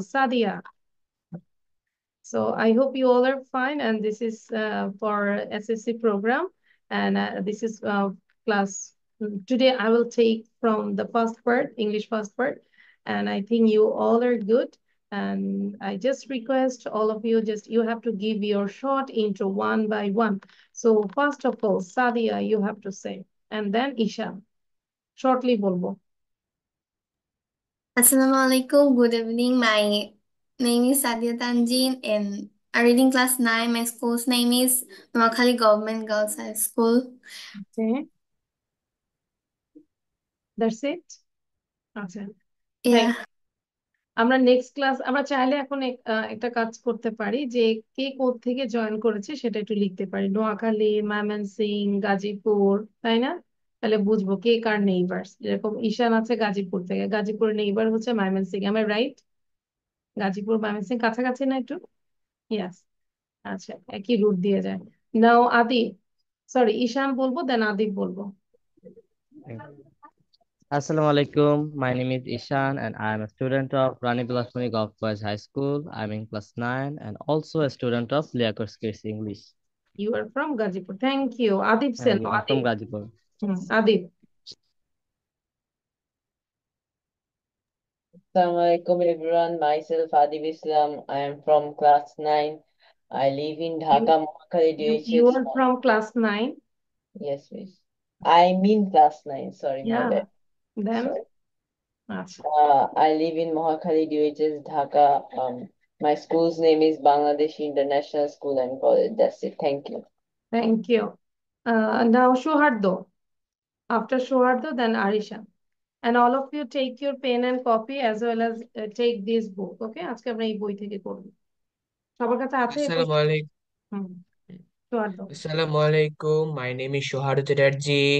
Sadia. So I hope you all are fine. And this is for SSC program. And this is class. Today I will take from the first part, English first part. And I think you all are good. And I just request all of you, just you have to give your short intro one by one. So first of all, Sadia, you have to say. And then Isha. Shortly bolbo. Assalamu alaikum. Good evening. My name is Sadia Tanjin and I'm reading class 9. My school's name is Noakhali Government Girls High School. Okay. That's it. আচ্ছা thank Yeah. আমরা next class আমরা চাইলে এখন একটা কাজ করতে পারি যে কে কোথা থেকে জয়েন করেছে সেটা একটু লিখতে পারি নোয়াখালী ময়মনসিংহ গাজীপুর তাই না তাহলে বুঝবো কে কার নেইবার্স যেরকম ঈশান আছে গাজীপুর থেকে গাজীপুরের নেইবার হচ্ছে ময়মনসিংহ আমার রাইট গাজীপুর ময়মনসিংহ কাছাকাছি না একটু ইয়াস আচ্ছা একই রুট দিয়ে যায় নাও আদিব সরি ঈশান বলবো দেন আদিব বলবো Assalamu alaikum. My name is Ishan and I am a student of Rani Bilasmani Golf Boys High School. I'm in class 9 and also a student of Liakor Kids English. You are from Gazipur thank you Adib Sen Thank you. I'm Adib from Gajipur. Adib Assalamualaikum everyone. Myself Adib Islam. I am from class 9. I live in Dhaka, Mohakhali You DHS. are from class 9. Yes, miss. I mean class 9. Sorry, my Yeah. bad. Then, Sorry. আচ্ছা I live in Mohakhali DHS, Dhaka. My school's name is Bangladesh International School and College. That's it. Thank you. thank you. Now Shohardo. After Shohardo, then Arisha. And all of you take your pen and copy as well as take this book. Okay? আজকে আমরা এই বই থেকে করব। সবার কাছে আছে এই বই? Assalamualaikum. Hmm, Shohardo. Assalamualaikum. My name is Shohar Chatterjee.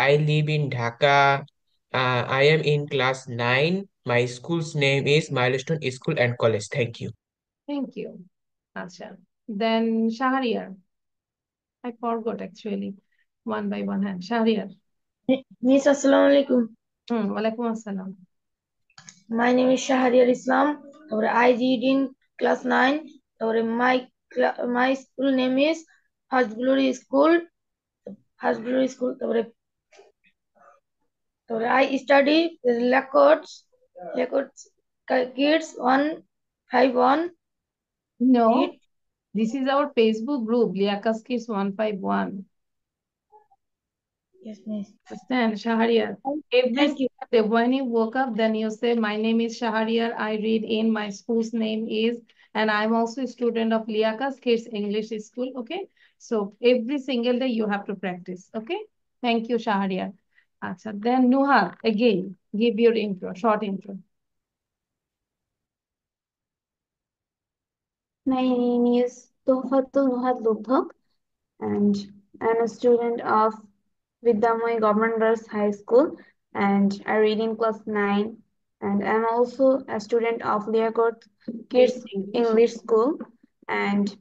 I live in Dhaka. I am in class 9. My school's name is Milestone School and College. Thank you. Thank you. আচ্ছা Then Shahriar. I forgot actually. One by one hand. Shahriar. Miss Assalamu alaikum. ওয়ালাইকুম আসসালাম। My name is Shahriar Islam. I read in class 9. My school name is First Glory School. First Glory School. I study Lakots Kids 151. No, Read. this is our Facebook group, Liakas Kids 151. Yes, miss. Understand, Shahriar. Every Thank you. day when you woke up, then you say, my name is Shahriar. I read in my school's name is, and I'm also a student of Liakas Kids English School. Okay. So every single day you have to practice. Okay. Thank you, Shahriar. Acha. Then Nuha, again, give your intro, short intro. My name is Tohatul Nuhat Lubhak and I'm a student of Vidyamoy Government Girls High School and I read in class 9 and I'm also a student of Liakot Kids English School and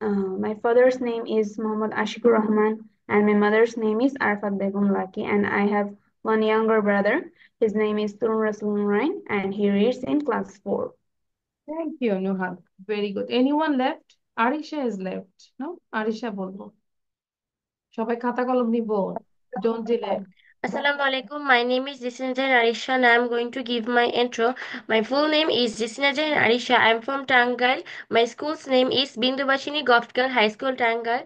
my father's name is Muhammad Ashikur Rahman and my mother's name is Arfat Begum Laki and I have one younger brother. His name is Turun Rasul Nurain and he reads in class 4. Thank you, Nuha. Very good. Anyone left? Arisha is left. No? Arisha বলবো। সবাই খাতা কলম নিব। Don't delay. Assalamu alaikum. My name is Jisina Jain Arisha and I am going to give my intro. My full name is Jisina Jain Arisha. I am from Tangal. My school's name is Bindubashini Goftkal High School Tangal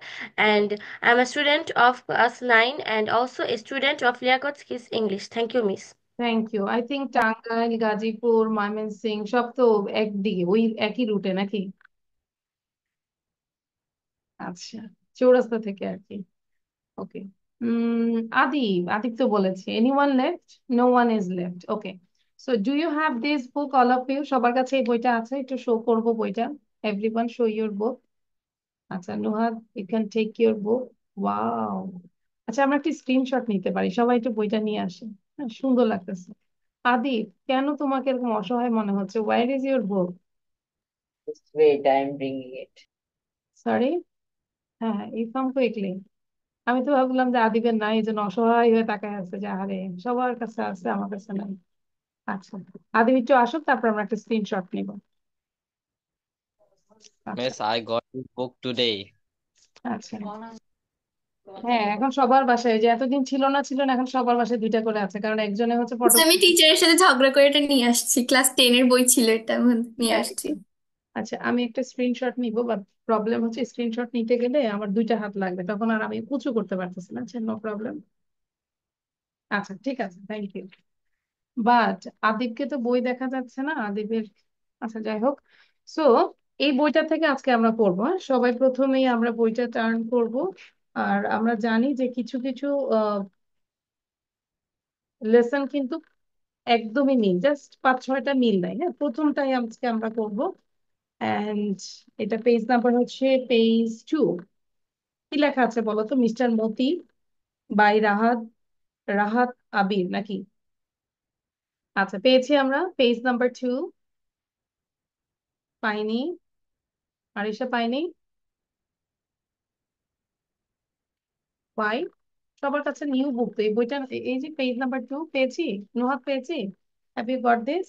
and I am a student of class 9 and also a student of Liakot Kids English. Thank you, Miss. Thank you. I think Tangail Gazipur Mymensingh সব তো একদিকে ওই একই রুটে নাকি আচ্ছা চৌরাস্তা থেকে আর কি ওকে আদিব আদিব তো বলেছে anyone left no one is left okay so do you have this book all of you সবার কাছে এই বইটা আছে একটু শো করবো বইটা এভরিওয়ান শো ইউর বুক আচ্ছা Nuhad you can take your book wow আচ্ছা আমরা একটি স্ক্রিনশট নিতে পারি সবাই একটু বইটা নিয়ে আসে হ্যাঁ সুন্দর লাগতেছে আদিব কেন তোমাকে এরকম অসহায় মনে হচ্ছে where is your book Just wait, I'm bringing it. Sorry হ্যাঁ ইরফান কুইকলি আমি তো ভাবলাম যে আদিবের নাই এই জন্য অসহায় হয়ে তাকায় আছে যে আরে সবার কাছে আছে আমার কাছে নাই আচ্ছা, আদিব একটু আসুক, তারপর আমরা একটা স্ক্রিনশট নিব। আচ্ছা Miss, I got this book today. আচ্ছা, হ্যাঁ এখন সবার বাসায়, যে এতদিন ছিল না এখন সবার বাসায় দুইটা করে আছে, কারণ একজনে হচ্ছে ফটো। আমি টিচারের সাথে ঝগড়া করে এটা নিয়ে আসছি, ক্লাস 10 এর বই ছিল, এটা আমি নিয়ে আসছি। আচ্ছা, আমি একটা স্ক্রিনশট নিব, বাট প্রবলেম হচ্ছে স্ক্রিনশট নিতে গেলে আমার দুইটা হাত লাগবে, তখন আর আমি উঁচু করতে পারতেছি না। আচ্ছা, নো প্রবলেম। আচ্ছা ঠিক আছে, থ্যাংক ইউ। বাট আদিবকে তো বই দেখা যাচ্ছে না, আদিবের। আচ্ছা যাই হোক। সো এই বইটা থেকে আজকে আমরা পড়বো, হ্যাঁ? সবাই প্রথমেই আমরা বইটা টার্ন করব। আর আমরা জানি যে কিছু কিছু লেসন কিন্তু একদমই মিল, জাস্ট 5-6টা মিল নাই, হ্যাঁ? প্রথমটাই আজকে আমরা করব। এন্ড এটা পেজ নাম্বার হচ্ছে পেজ 2। কি লেখা আছে বলো তো? মিস্টার মতি বাই রাহাত, রাহাত আবির নাকি? আচ্ছা, পেয়েছি আমরা পেজ নাম্বার 2। পাইনি, আরিশা পাইনি। ওয়াই? সবার কাছে নিউ বুক তো, এই বইটা এই যে পেজ নাম্বার 2 পেয়েছি। নুহাত পেয়েছি। Have you got this?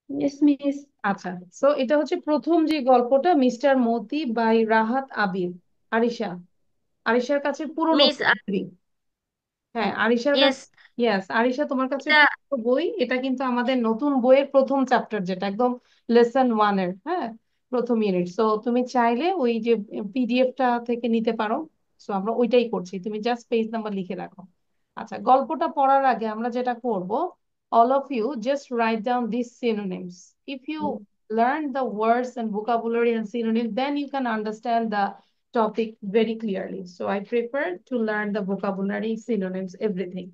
Yes, miss. আচ্ছা, সো এটা হচ্ছে প্রথম যে গল্পটা, মিস্টার মতি বাই রাহাত আবির। আরিশা, আরিশার কাছে পুরনো মিস, বই। হ্যাঁ, আরিশার ইয়েস, কাছে। ইয়েস, আরিশা তোমার কাছে এটা পুরনো বই। এটা কিন্তু আমাদের নতুন বইয়ের প্রথম চ্যাপ্টার, যেটা একদম লেসন 1 এর, হ্যাঁ, প্রথম ইউনিট। সো তুমি চাইলে ওই যে পিডিএফটা থেকে নিতে পারো। সো আমরা ওইটাই করছি, তুমি জাস্ট পেজ নাম্বার লিখে রাখো। আচ্ছা, গল্পটা পড়ার আগে আমরা যেটা করব, all of you just write down these synonyms. If you learn the words and vocabulary and synonyms, then you can understand the topic very clearly. So I prefer to learn the vocabulary, synonyms, everything.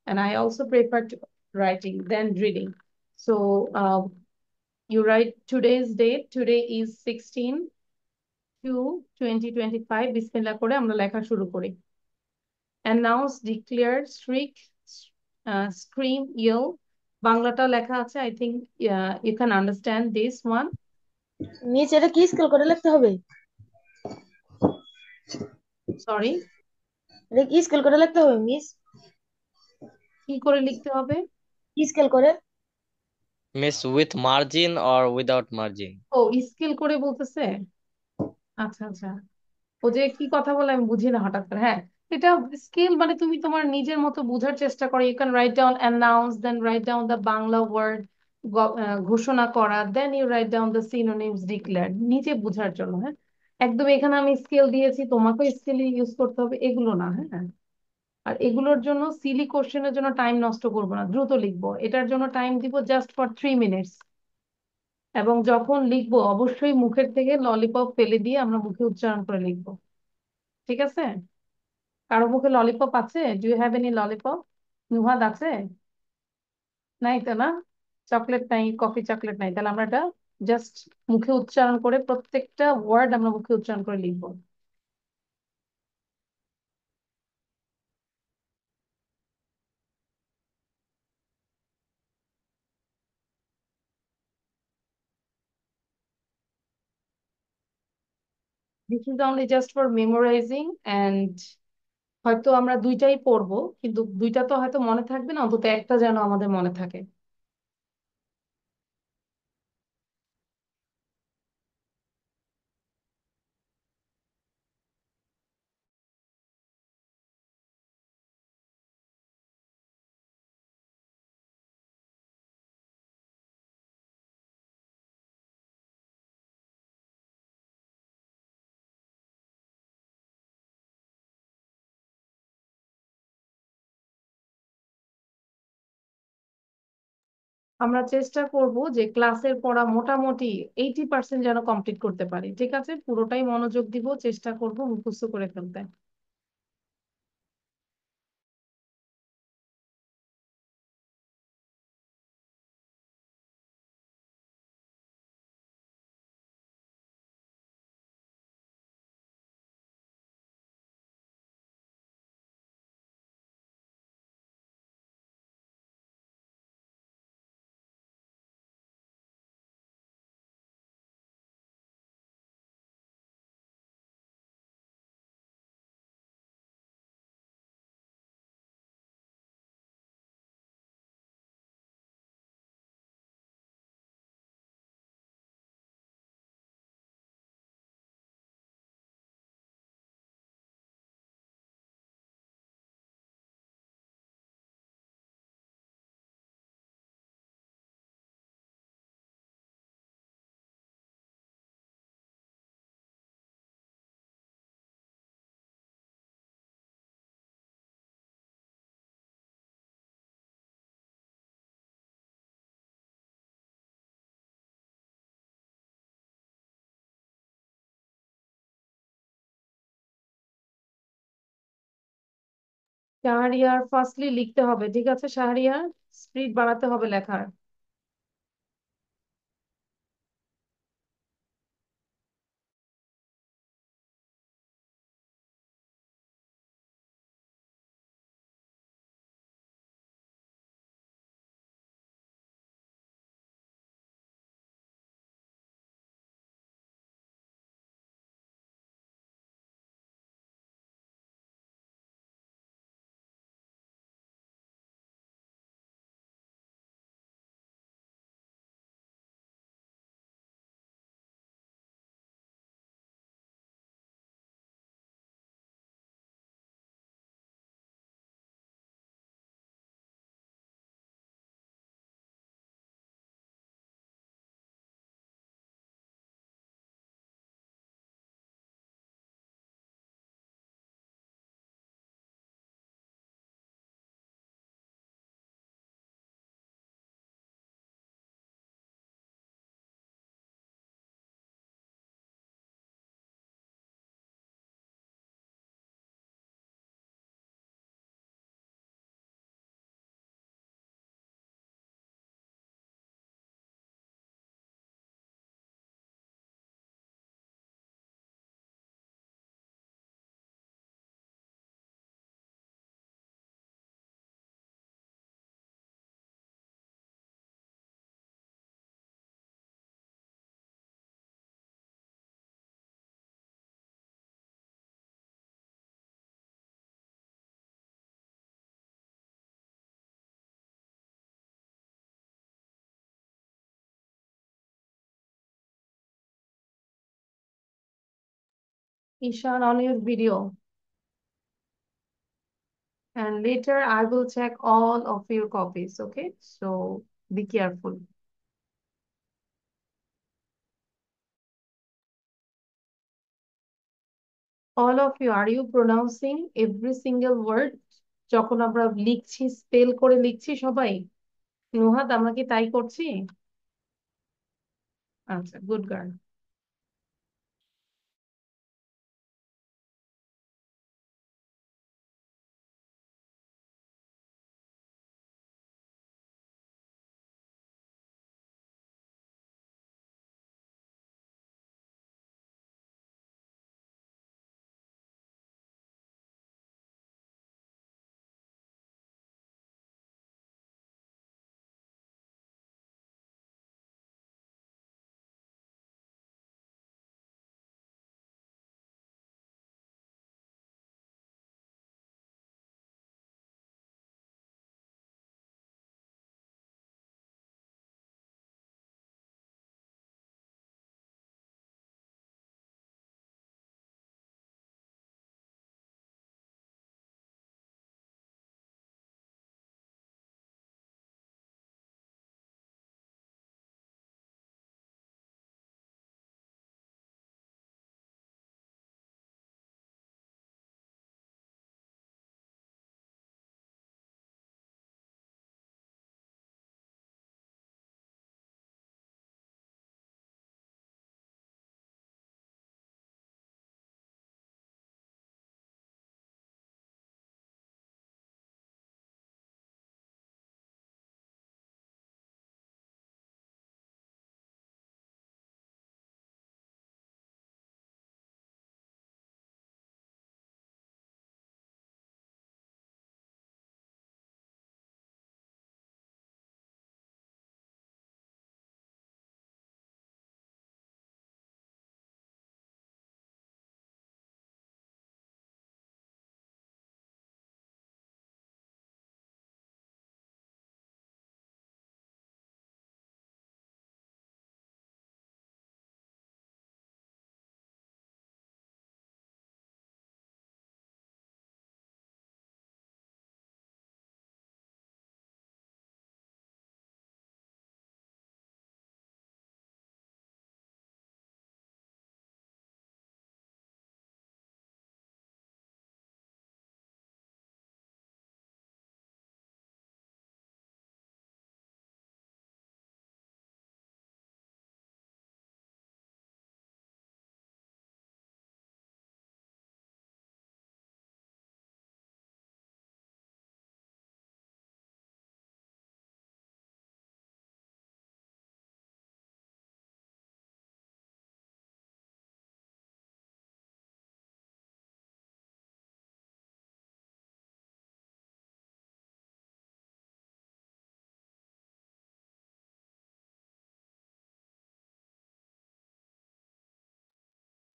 And I also prefer to writing than reading. So you write today's date. Today is 16/2/2025. বিসমিল্লাহ করে আমরা লেখা শুরু করি। Announce, declare, shriek, scream, yell. বাংলাটা লেখা আছে, I think you can understand this one. Miss এটা কি স্কেল করে লিখতে হবে? Sorry, এটা কি স্কেল করে লিখতে হবে মিস? কি করে লিখতে হবে? কি স্কেল করে? Miss, with margin or without margin? ও, স্কেল করে বলতেছে। আচ্ছা আচ্ছা, ও যে কি কথা বলে আমি বুঝি না হঠাৎ করে। হ্যাঁ, এটা স্কিল মানে তুমি তোমার নিজের মতো বোঝার চেষ্টা করো। You can write down announce, then write down the Bangla word, ঘোষণা করা, then you write down the synonyms, declare, নিজে বোঝার জন্য, হ্যাঁ? একদম এখানে আমি স্কেল দিয়েছি, তোমাকেও স্কেল ইউজ করতে হবে, এগুলো না, হ্যাঁ? আর এগুলোর জন্য সিলি কোশ্চেনের জন্য টাইম নষ্ট করবো না, দ্রুত লিখবো। এটার জন্য টাইম দিব জাস্ট ফর 3 মিনিটস। এবং যখন লিখবো অবশ্যই মুখের থেকে ললিপপ ফেলে দিয়ে আমরা মুখে উচ্চারণ করে লিখবো, ঠিক আছে? কারো মুখে ললিপপ আছে? Do you have any lollipop? Nuhad আছে? নাই তো না? চকলেট নাই, কফি চকলেট নাই, তাহলে আমরা এটা জাস্ট মুখে উচ্চারণ করে, প্রত্যেকটা ওয়ার্ড আমরা মুখে উচ্চারণ করে লিখবো। This is only just for memorising. And হয়তো আমরা দুইটাই পড়বো, কিন্তু দুইটা তো হয়তো মনে থাকবে না, অন্তত একটা যেন আমাদের মনে থাকে। আমরা চেষ্টা করব যে ক্লাসের পড়া মোটামুটি 80% যেন কমপ্লিট করতে পারি, ঠিক আছে? পুরোটাই মনোযোগ দিব, চেষ্টা করব মুখস্থ করে ফেলতে। শাহরিয়ার ফার্স্টলি লিখতে হবে, ঠিক আছে শাহরিয়ার, স্পিড বাড়াতে হবে লেখার। Ishan, on your video. And later I will check all of your copies, okay? So be careful. All of you, are you pronouncing every single word? যখন আমরা লিখছি স্পেল করে লিখছি সবাই, নুহাত আমরা কি তাই করছি? আচ্ছা, good girl.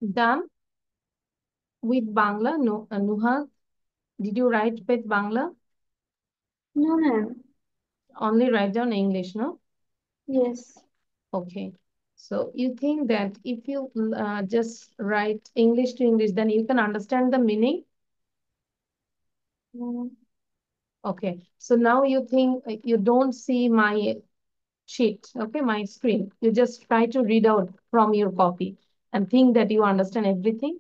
Done with Bangla? No, Nuha, did you write with Bangla? No, ma'am. Only write down English, no? Yes. Okay. So you think that if you just write English to English, then you can understand the meaning? Mm, Okay. So now you think you don't see my sheet, okay, my screen. You just try to read out from your copy and think that you understand everything.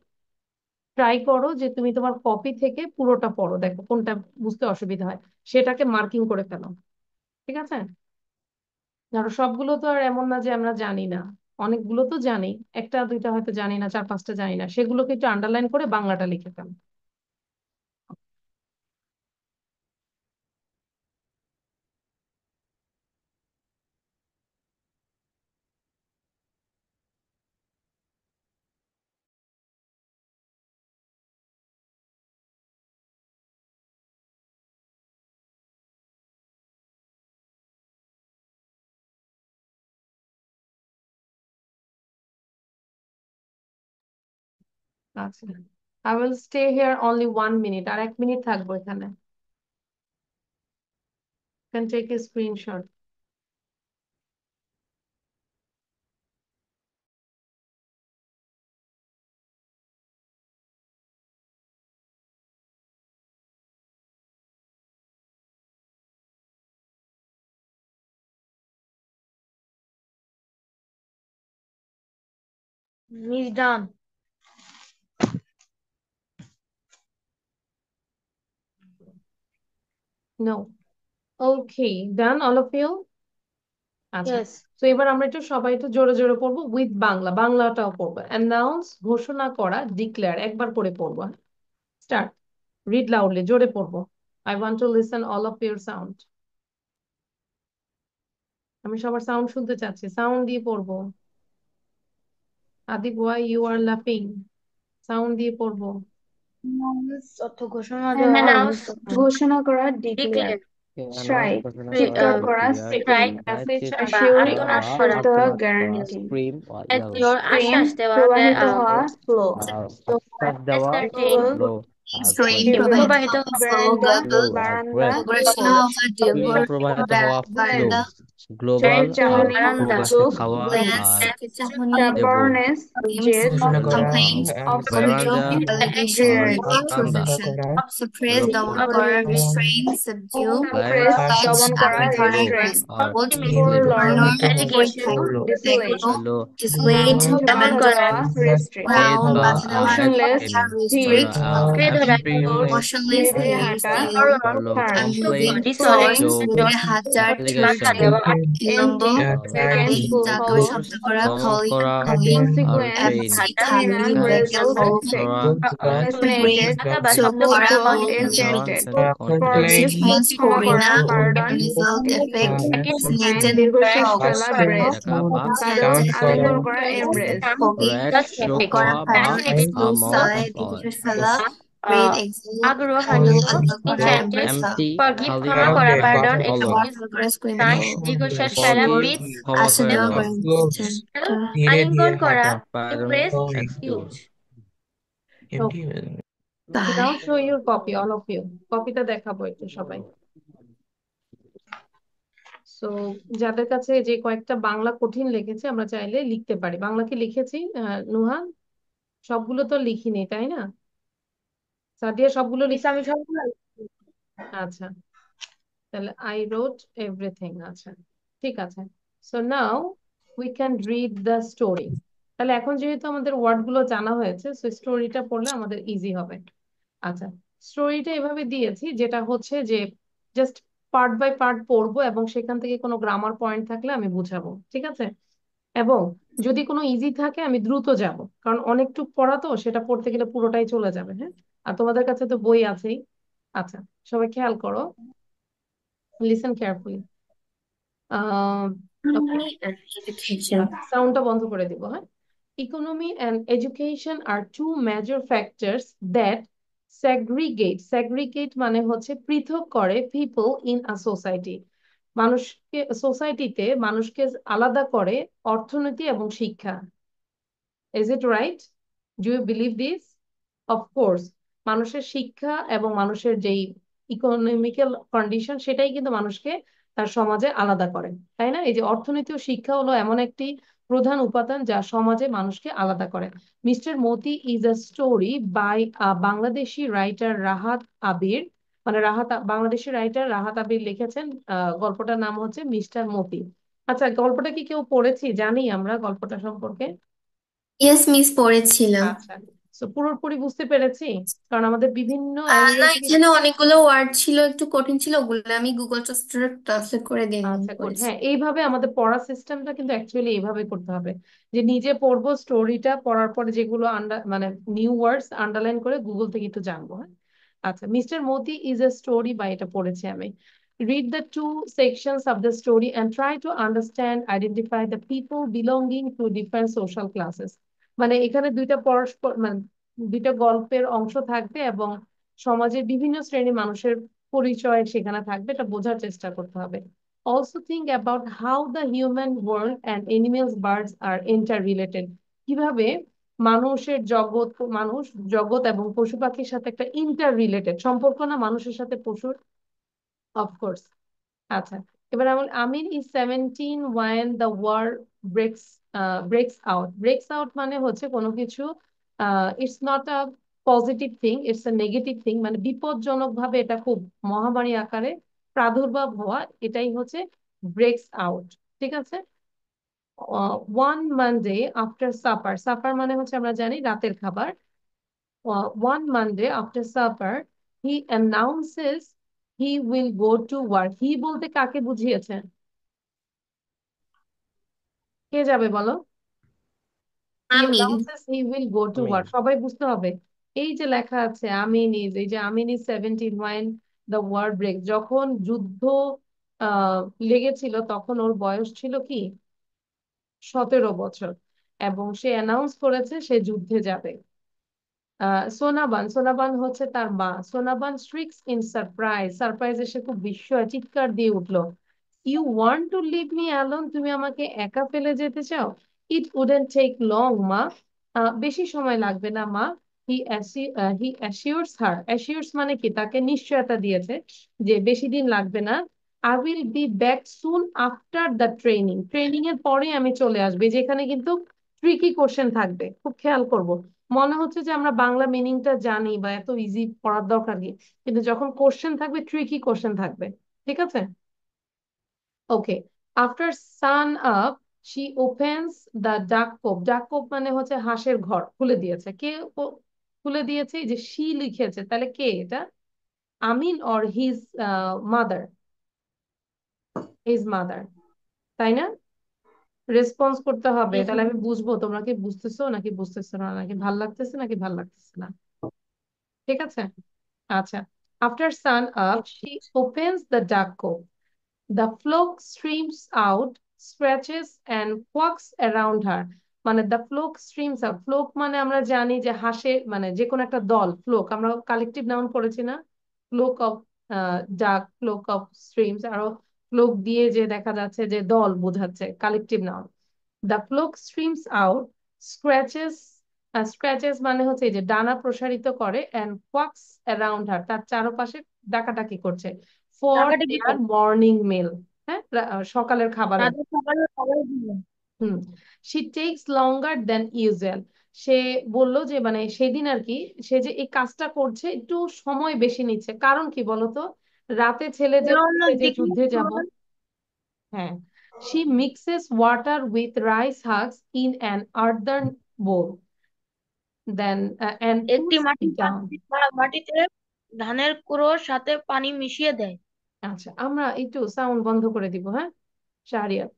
Try করো যে তুমি তোমার copy থেকে পুরোটা পড়ো, দেখো কোনটা বুঝতে অসুবিধা হয়, সেটাকে মার্কিং করে ফেলো, ঠিক আছে? ধরো সবগুলো তো আর এমন না যে আমরা জানি না, অনেকগুলো তো জানি, একটা দুইটা হয়তো জানি না, চার পাঁচটা জানি না, সেগুলোকে একটু আন্ডারলাইন করে বাংলাটা লিখে ফেলো। আচ্ছা, I will stay here only 1 minute, আর 1 মিনিট থাকবো এখানে। Can take a screenshot. Miss done. No. Okay, done all of you? আচ্ছা, Yes. তো এবার আমরা একটু সবাই একটু জোরে জোরে পড়বো উইথ বাংলা, বাংলাটাও পড়বো। অ্যানাউন্স, ঘোষণা করা, ডিক্লেয়ার, একবার করে পড়বো। স্টার্ট, রিড লাউডলি, জোরে পড়বো। I want to listen all of your sound. আমি সবার সাউন্ড শুনতে চাচ্ছি, সাউন্ড দিয়ে পড়বো। আদিব, ওয়াই ইউ আর লাফিং? সাউন্ড দিয়ে পড়বো। অর্থ ঘোষণা দেওয়া, Announce, ঘোষণা করা, declare. declare, Okay, Strike, announce, ঘোষণা করা, চিৎকার করা, declare, স্ক্রিম। strike, মেসেজ চিৎকার বা assure, করা, আর্তনাদ আশ্বাস করা, দেওয়া, আর্তনাদ করা, guarantee. scream or yell, assure, stream, আশ্বাস দেওয়াকে প্রবাহিত হওয়া, ফ্লো। আশ্বাস দেওয়া, ascertain, flow, স্ট্রিম ascertain, প্রবাহিত প্রবাহিত হওয়া, হওয়া, ফ্লো, বারান্দা, flow, বারান্দা, breath, ঘোষণা কোচ, হওয়া, stream ডিভোর, প্রবাহিত হওয়া, flow, বারান্দা, global চায়ের আর চাহনি, বারান্দা, প্রবাসে লোক, খাওয়া গ্লাস, আর চোখের চাহনি, দেব, স্টাবার্নেস, ক্লেমস, জেদ, ঘোষণা করা, কমপ্লেইন্ট, অভিযোগ, বারান্দা অ্যালিগেশন, আর ড্রিয়ারিটি। আশঙ্কা অ্যাকুজেশন, করা, সাপ্রেস, দমন রোগ, করা, suppress, রিস্ট্রেইন, সাবডিউ, সাইলেন্স, সাপ্রেস, কাজ, দমন করা, আটকে ধরা, লোভ রিস্ট্রেন। আর বোধ, স্লেভ, ফোরলর্ন, ফরলর্ন, allegation, পরিত্যাগ, ডিসোলেট। ত্যাগ, লো, ডিসুয়েড, দমন বাধা করা, দেওয়া, রিস্ট্রিক্ট। ক্রাউন, বেঁধা বাধা দেওয়া, আর মোশনলেস, রাখা, স্থির। রিস্ট্রিক্ট, আঁকড়ে ধরা, রোড, motionless, ধীরে ধীরে ধীরে হাঁটা, স্থির, হলো third. unmoving, complain, disorder, floating, floating, যোগ, ধীরে হাত ঝাড়, মাথা অ্যাপ্লিকেশন, দেওয়া, উল্লম্ব, এমটি, ভ্যাকেন্ট, খালি, ফুল, জাগা, খালি। কোর্স, শব্দ করা, দমন খলি, করা গোয়িং, আর ইনসিকুয়েন্স, ট্রেন, empty, খালি, terminal, vacant, result, full, exact. ধরা আর break, ফ্যাসিনেটেড, আঁকা বা চোখ শব্দ করা, করা, hold, এনচেন্টেড। কন্টেন্ট, consequence, ক্ষমা করা, পরিণাম, pardon, result, effect, sign, significant, দীর্ঘশ্বাস fog, ফেলা, ব্রেথ। দেখা বা কারণ, character, আলিঙ্গন করা, character, embrace. foggy, red, just চোখ যোগ effect, করা, হওয়া বা প্যারা, fascinating, explode, আমোদ সালায়, হয়, দীর্ঘশ্বাস ফেলা, breathe, exhale, আগ্রহ, হলো, আনন্দ, আলগা করা, enchanted, embrace, এমটি, forgive, খালি, ক্ষমা করা, pardon, হলো, করা, excuse, ভালো করে, scream, sign, হলো, দীর্ঘশ্বাস ফেলা, ফরগিভ, breathe, ক্ষমা আশ্রয় করে দেওয়া, দেওয়া, গ্রহণ করা, ধীরে ধীরে আলিঙ্গন করা, হাঁটা, প্যারন, embrace, excuse. huge. Empty now bye. Show your copy, all of you. কপিটা দেখাবো একটু সবাই। সো যাদের কাছে যে কয়েকটা বাংলা কঠিন লিখেছে, আমরা চাইলে লিখতে পারি। বাংলা কি লিখেছি নুহা? সবগুলো তো লিখিনি, তাই না? সাদিয়া সবগুলো লিখে? আমি সবগুলো আচ্ছা, তাহলে আই রোট এভরিথিং। আচ্ছা, ঠিক আছে। So now we can read the story. তাহলে এখন যেহেতু আমাদের ওয়ার্ড গুলো জানা হয়েছে, সো স্টোরিটা পড়লে আমাদের ইজি হবে। আচ্ছা, স্টোরিটা এভাবে দিয়েছি, যেটা হচ্ছে যে জাস্ট পার্ট বাই পার্ট পড়বো এবং সেখান থেকে কোনো গ্রামার পয়েন্ট থাকলে আমি বুঝাবো, ঠিক আছে? এবং যদি কোনো ইজি থাকে আমি দ্রুত যাব, কারণ অনেকটুকু পড়া তো, সেটা পড়তে গেলে পুরোটাই চলে যাবে। হ্যাঁ, আর তোমাদের কাছে তো বই আছেই। আচ্ছা, সবাই খেয়াল করো, listen carefully. Economy and education. সাউন্ডটা বন্ধ করে দিব। হ্যাঁ, economy and education are two major factors that segregate মানে হচ্ছে পৃথক করে পিপল ইন আ সোসাইটি, মানুষকে, সোসাইটিতে মানুষকে আলাদা করে অর্থনীতি এবং শিক্ষা। Is it right? Do you believe this? Of course, মানুষের শিক্ষা এবং মানুষের যেই ইকোনমিক্যাল কন্ডিশন সেটাই কিন্তু মানুষকে তার সমাজে আলাদা করে, তাই না? এই যে অর্থনীতি ও শিক্ষা হলো এমন একটি প্রধান উপাদান যা সমাজে মানুষকে আলাদা করে। Mister Moti is a story by Bangladeshi writer Rahat Abir, মানে বাংলাদেশি রাইটার রাহাত আবির লিখেছেন। গল্পটার নাম হচ্ছে মিস্টার মতি। আচ্ছা, গল্পটা কি কেউ পড়েছি, জানি আমরা গল্পটা সম্পর্কে? ইয়েস মিস, পড়েছিলাম। আচ্ছা, তো পুরোপুরি বুঝতে পেরেছি, কারণ আমাদের বিভিন্ন অ্যাঙ্গেল না, থেকে। এখানে অনেকগুলো ওয়ার্ড ছিল, একটু কঠিন ছিল, ওগুলো আমি গুগল ট্রান্সলেট করে দিয়ে আচ্ছা, গুড। করেছি। হ্যাঁ, এইভাবে আমাদের পড়ার সিস্টেমটা কিন্তু অ্যাকচুয়ালি এইভাবে করতে হবে, যে নিজে পড়বো, স্টোরিটা পড়ার পরে যেগুলো মানে নিউ ওয়ার্ডস আন্ডারলাইন করে গুগল থেকে একটু জানবো। হ্যাঁ, আচ্ছা, mister Moti is a story, বা এটা পড়েছি আমি। Read the two sections of the story and try to understand identify the people belonging to different social classes. মানে এখানে দুইটা পরস্পর মানে দুইটা গল্পের অংশ থাকবে, এবং সমাজের বিভিন্ন শ্রেণীর মানুষের পরিচয় সেখানে থাকবে, এটা বোঝার চেষ্টা করতে হবে। Also think about how the human world and animals, birds are interrelated. কিভাবে মানুষ জগৎ এবং পশু পাখির সাথে একটা ইন্টার রিলেটেড সম্পর্ক, না মানুষের সাথে পশুর? অফকোর্স। আচ্ছা, এবার আমির is 17 when the war breaks breaks out. Breaks out মানে হচ্ছে কোনো কিছু, it's not a positive thing, it's a negative thing, মানে বিপজ্জনক ভাবে এটা খুব মহামারী আকারে প্রাদুর্ভাব হওয়া, এটাই হচ্ছে ব্রেকস আউট। ঠিক আছে। One Monday after supper, supper মানে হচ্ছে আমরা জানি রাতের খাবার। One Monday after supper he announces he will go to work. He বলতে কাকে বুঝিয়েছে? কে যাবে বলো? He Amin. Announces he will go to Amin. Work, সবাই বুঝতে হবে। এই যে লেখা আছে আমিন ইজ, এই যে Amin is 17 when the war break, যখন যুদ্ধ আহ লেগেছিল তখন ওর বয়স ছিল কি 17 বছর, এবং সে অ্যানাউন্স করেছে সে যুদ্ধে যাবে। সোনাবান, সোনাবান হচ্ছে তার মা। Sonaban shrieks in surprise, surprise এসে খুব বিস্ময় চিৎকার দিয়ে উঠলো। You want to leave me alone, তুমি আমাকে একা ফেলে যেতে চাও? ইট উডেন্ট টেক লং মা, বেশি সময় লাগবে না মা। হি হি অ্যাসিওরস হার, অ্যাসিওরস মানে কি, তাকে নিশ্চয়তা দিয়েছে যে বেশি দিন লাগবে না। I will be back soon after the training, training এর পরে আমি চলে আসবে। যেখানে কিন্তু ট্রিকি কোশ্চেন থাকবে, খুব খেয়াল করব। মনে হচ্ছে যে আমরা বাংলা মিনিংটা জানি বা এত ইজি পড়ার দরকার কি, কিন্তু যখন কোশ্চেন থাকবে ট্রিকি কোশ্চেন থাকবে। ঠিক আছে, okay. After sun up she opens the duck coop, ডাক কোপ মানে হচ্ছে হাঁসের ঘর খুলে দিয়েছে। কে খুলে দিয়েছে? এই যে শি লিখেছে, তাহলে কে এটা? Amin or his mother? His mother, তাই না? রেসপন্স করতে হবে, Yes, তাহলে আমি বুঝবো তোমরা কি বুঝতেছো নাকি বুঝতেছো না, নাকি ভাল লাগতেছে নাকি ভাল লাগতেছে না। ঠিক আছে, আচ্ছা। After sun up yes. She opens the duck coop, the flock streams out, scratches and quacks around her. মানে the flock streams out, flock মানে আমরা জানি যে হাসে, মানে যে কোনো একটা দল, ফ্লোক আমরা কালেকটিভ নাউন পড়েছি না, ফ্লোক অফ ডাক, ফ্লোক অফ স্ট্রিমস, আরো ফ্লোক দিয়ে যে দেখা যাচ্ছে যে দল বোঝাচ্ছে, collective noun. The flock streams out, scratches, scratches মানে হচ্ছে এই যে ডানা প্রসারিত করে, অ্যান্ড কোয়াক্স অ্যারাউন্ড হার, তার চারপাশে ডাকাডাকি করছে, ফর টাকাটা কি দেয়ার করে? মর্নিং মিল, হ্যাঁ, সকালের খাবারের। তাদের সকালের জন্য। Hmm, she takes longer than usual, সে বললো যে মানে সেদিন আর কি, সে যে এই কাজটা করছে একটু সময় বেশি নিচ্ছে, কারণ কি বলতো? রাতে ছেলে যে চলুন বলছে যে দেখি যুদ্ধে যাব। চলুন। হ্যাঁ, she mixes water with rice husk in an earthen bowl, then and একটি puts it মাটির down. মাটিতে ধানের কুড়োর সাথে পানি মিশিয়ে দেয়। আচ্ছা, আমরা একটু সাউন্ড বন্ধ করে দিব, হ্যাঁ, শাহরিয়ার।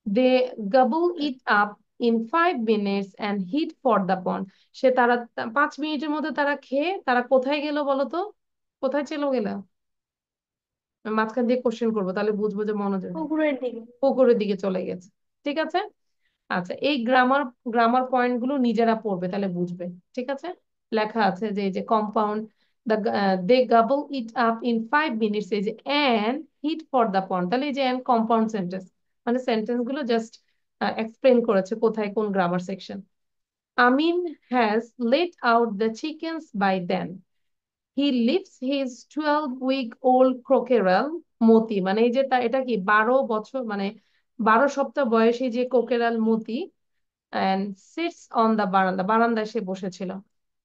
দে gobble it up in 5 minutes and head for the pond. সে তারা 5 মিনিটের মধ্যে তারা খেয়ে তারা কোথায় গেল বলো তো? কোথায় চলে গেল? আমি মাঝখান দিয়ে কোশ্চেন করবো, তাহলে বুঝবো যে মনোযোগ। পুকুরের দিকে। পুকুরের দিকে চলে গেছে। ঠিক আছে, আচ্ছা, এই গ্রামার গ্রামার পয়েন্ট গুলো নিজেরা পড়বে, তাহলে বুঝবে। ঠিক আছে, লেখা আছে যে এই যে compound, they gobble it up in 5 minutes, এই যে and head for the pond, তাহলে এই যে অ্যান্ড কম্পাউন্ড সেন্টেন্স, মানে সেন্টেন্স গুলো জাস্ট এক্সপ্লেন করেছে কোথায় কোন grammar section. Amin has let out the chickens by then. He leaves his 12-week-old crocodile মতি, মানে এই যে এটা কি 12 বছর, মানে 12 সপ্তাহ বয়সী যে কোকেরাল মতি, and sits on the বারান্দা, বারান্দায় সে বসেছিল.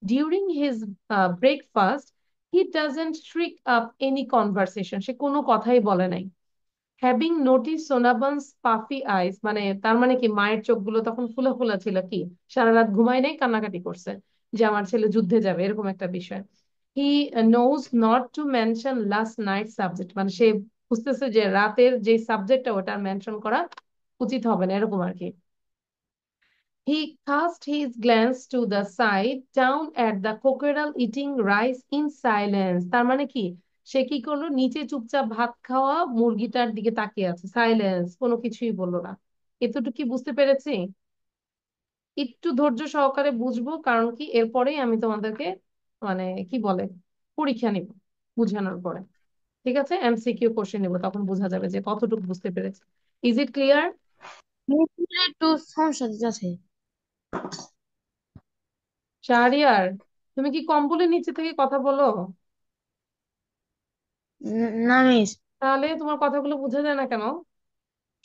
During his breakfast, he doesn't shriek up any conversation. সে কোনো কথাই বলে নাই. হ্যাভিং নোটিস সোনাবনস পাফি আইস, মানে তার মানে কি মায়ের চোখগুলো তখন ফুলা ফুলা ছিল, কি সারা রাত ঘুমায় নাই, কান্নাকাটি করছে যে আমার ছেলে যুদ্ধে যাবে, এরকম একটা বিষয়. He knows not to mention last night subject, মানে সে বুঝতেছে যে রাতের যে সাবজেক্টটা ওটা মেনশন করা উচিত হবে না, এরকম আর কি. He cast his glance to the side, down at the crocodile eating rice in silence. তার মানে কি সে কি করলো, নিচে চুপচাপ ভাত খাওয়া মুরগিটার দিকে তাকিয়ে আছে, সাইলেন্স, কোনো কিছুই বললো না. এতটুকু কি বুঝতে পেরেছি? একটু ধৈর্য সহকারে বুঝবো, কারণ কি এরপরেই আমি তোমাদেরকে মানে কি বলে পরীক্ষা নিব বুঝানোর পরে. ঠিক আছে, এমসিকিউ কোশ্চেন নিব, তখন বোঝা যাবে যে কতটুকু বুঝতে পেরেছি. Is it clear? একটু সমস্যা আছে। শাহরিয়ার, তুমি কি কম্বলের নিচে থেকে কথা বলো? না মিস, তাহলে তোমার কথাগুলো বোঝা যায় না কেন?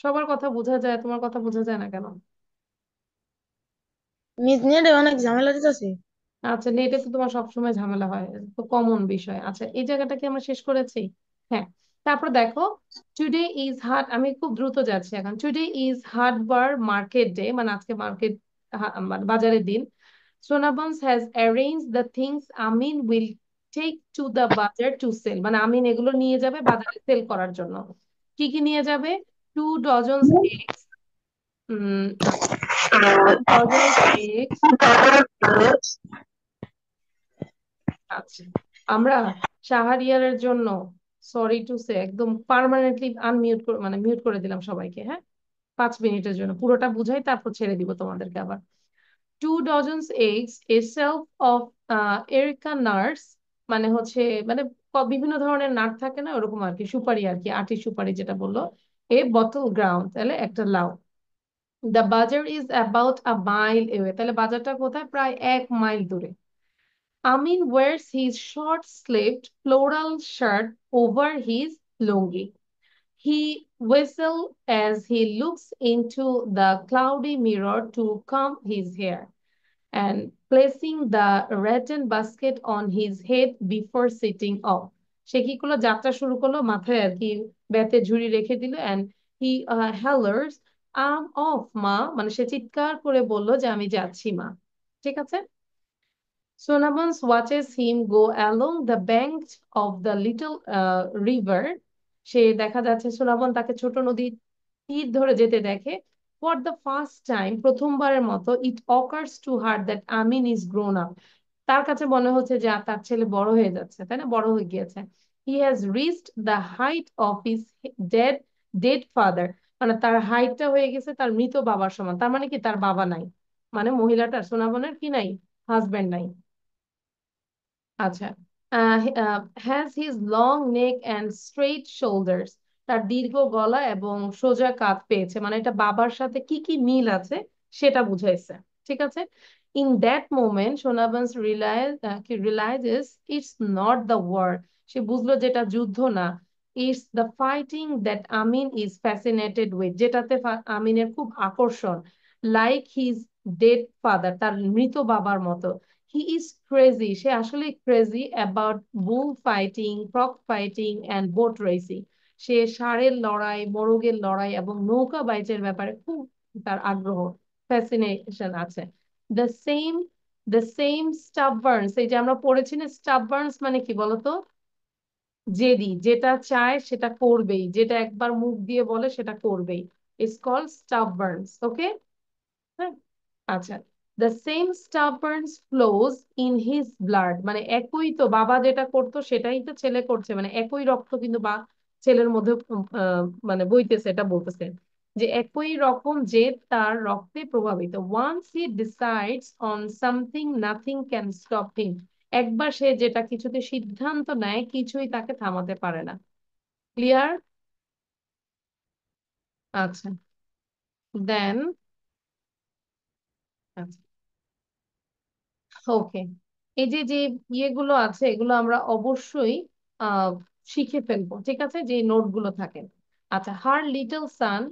সবার কথা বোঝা যায়, তোমার কথা বোঝা যায় না কেন? মিস নেটে অনেক ঝামেলা দিতেছে। আচ্ছা, নেটে তো তোমার সবসময় ঝামেলা হয়, তো কমন বিষয়. আচ্ছা, এই জায়গাটা কি আমরা শেষ করেছি? হ্যাঁ. তারপর দেখো, টুডে ইজ হাট, আমি খুব দ্রুত যাচ্ছি এখন. টুডে ইজ হাটবার মার্কেট ডে, মানে আজকে মার্কেট, মানে বাজারের দিন. Sonabons has arrange the things Amin will take to the bazaar to sell, মানে আমিন এগুলো নিয়ে যাবে বাজারে সেল করার জন্য. কি কি নিয়ে যাবে? 2 ডজন এগস. আচ্ছা, 2 ডজন এগস. আচ্ছা, আমরা শাহরিয়ারের জন্য সরি টু সে একদম পার্মানেন্টলি আনমিউট মানে মিউট করে দিলাম সবাইকে, হ্যাঁ, 5 মিনিটের জন্য. পুরোটা বুঝাই, তারপর ছেড়ে দিব তোমাদেরকে আবার. 2 dozens eggs, a self of areca nuts, মানে হচ্ছে মানে বিভিন্ন ধরনের নাট থাকে না, ওরকম আর কি, সুপারি আর কি, আটি সুপারি যেটা বললো. এ বটল গ্রাউন্ড, তাহলে একটা লাউ. দ্য বাজার is about a mile away, তাহলে বাজারটা কোথায়? প্রায় 1 মাইল দূরে. Amin wears his short-sleeved floral shirt over his lungi. He whistles as he looks into the cloudy mirror to comb his hair and placing the rattan basket on his head before sitting off. সে কি করলো, যাত্রা শুরু করলো, মাথায় আর কি বেতে ঝুড়ি রেখে দিল. and he hollers, I'm off মা, মানে সে চিৎকার করে বললো যে আমি যাচ্ছি মা. ঠিক আছে. Sonabans watches him go along the bank of the little river. সে দেখা যাচ্ছে সোনাবন তাকে ছোট নদীর তীর ধরে যেতে দেখে. For the first time, প্রথমবারের মতো, it occurs to her that Amin is grown up. তার কাছে মনে হচ্ছে যে তার ছেলে বড় হয়ে যাচ্ছে, তাই না, বড় হয়ে গিয়েছে. He has reached the height of his dead dead father. মানে তার হাইটটা হয়ে গেছে তার মৃত বাবার সমান. তার মানে কি তার বাবা নাই, মানে মহিলাটার, সোনাবনের কি নাই, হাজবেন্ড নাই. আচ্ছা, has his long neck and straight shoulders, তার দীর্ঘ গলা এবং সোজা কাঁধ পেয়েছে, মানে এটা বাবার সাথে কি কি মিল আছে সেটা বুঝাইছে. ঠিক আছে. In that moment Sonabons realises it's not the war, সে বুঝলো যেটা যুদ্ধ না. It's the fighting that Amin is fascinated with, যেটাতে আমিনের খুব আকর্ষণ. লাইক হিজ ডেড ফাদার, তার মৃত বাবার মতো. হি ইজ ক্রেজি, সে আসলে crazy about bull fighting, frog fighting and boat racing. সে ষাঁড়ের লড়াই, মোরগের লড়াই এবং নৌকা বাইচের ব্যাপারে খুব তার আগ্রহ, ফ্যাসিনেশন আছে. দ্য সেম দ্য সেম স্টাববার্নস, এই যে আমরা পড়েছি না, স্টাববার্নস মানে কি বলতো? জেদি, যেটা চায় সেটা করবেই, যেটা একবার মুখ দিয়ে বলে সেটা করবেই. It's called stubbornness. ওকে. হ্যাঁ, আচ্ছা. The same stubbornness flows in his blood, মানে একই তো বাবা যেটা করতো সেটাই তো ছেলে করছে, মানে একই রক্ত কিন্তু বা ছেলের মধ্যে মানে বইতেছে, এটা বলতেছে যে একই রকম যে তার রক্তে প্রভাবিত. Once he decides on something nothing can stop him, একবার সে যেটা কিছুতে সিদ্ধান্ত নেয় কিছুই তাকে থামাতে পারে না. ক্লিয়ার? আচ্ছা, দেন, আচ্ছা, ওকে, এই যে যে ইয়েগুলো আছে এগুলো আমরা অবশ্যই আহ শিখে ফেলবো, ঠিক আছে, যে নোটগুলো থাকে। আচ্ছা, হার little San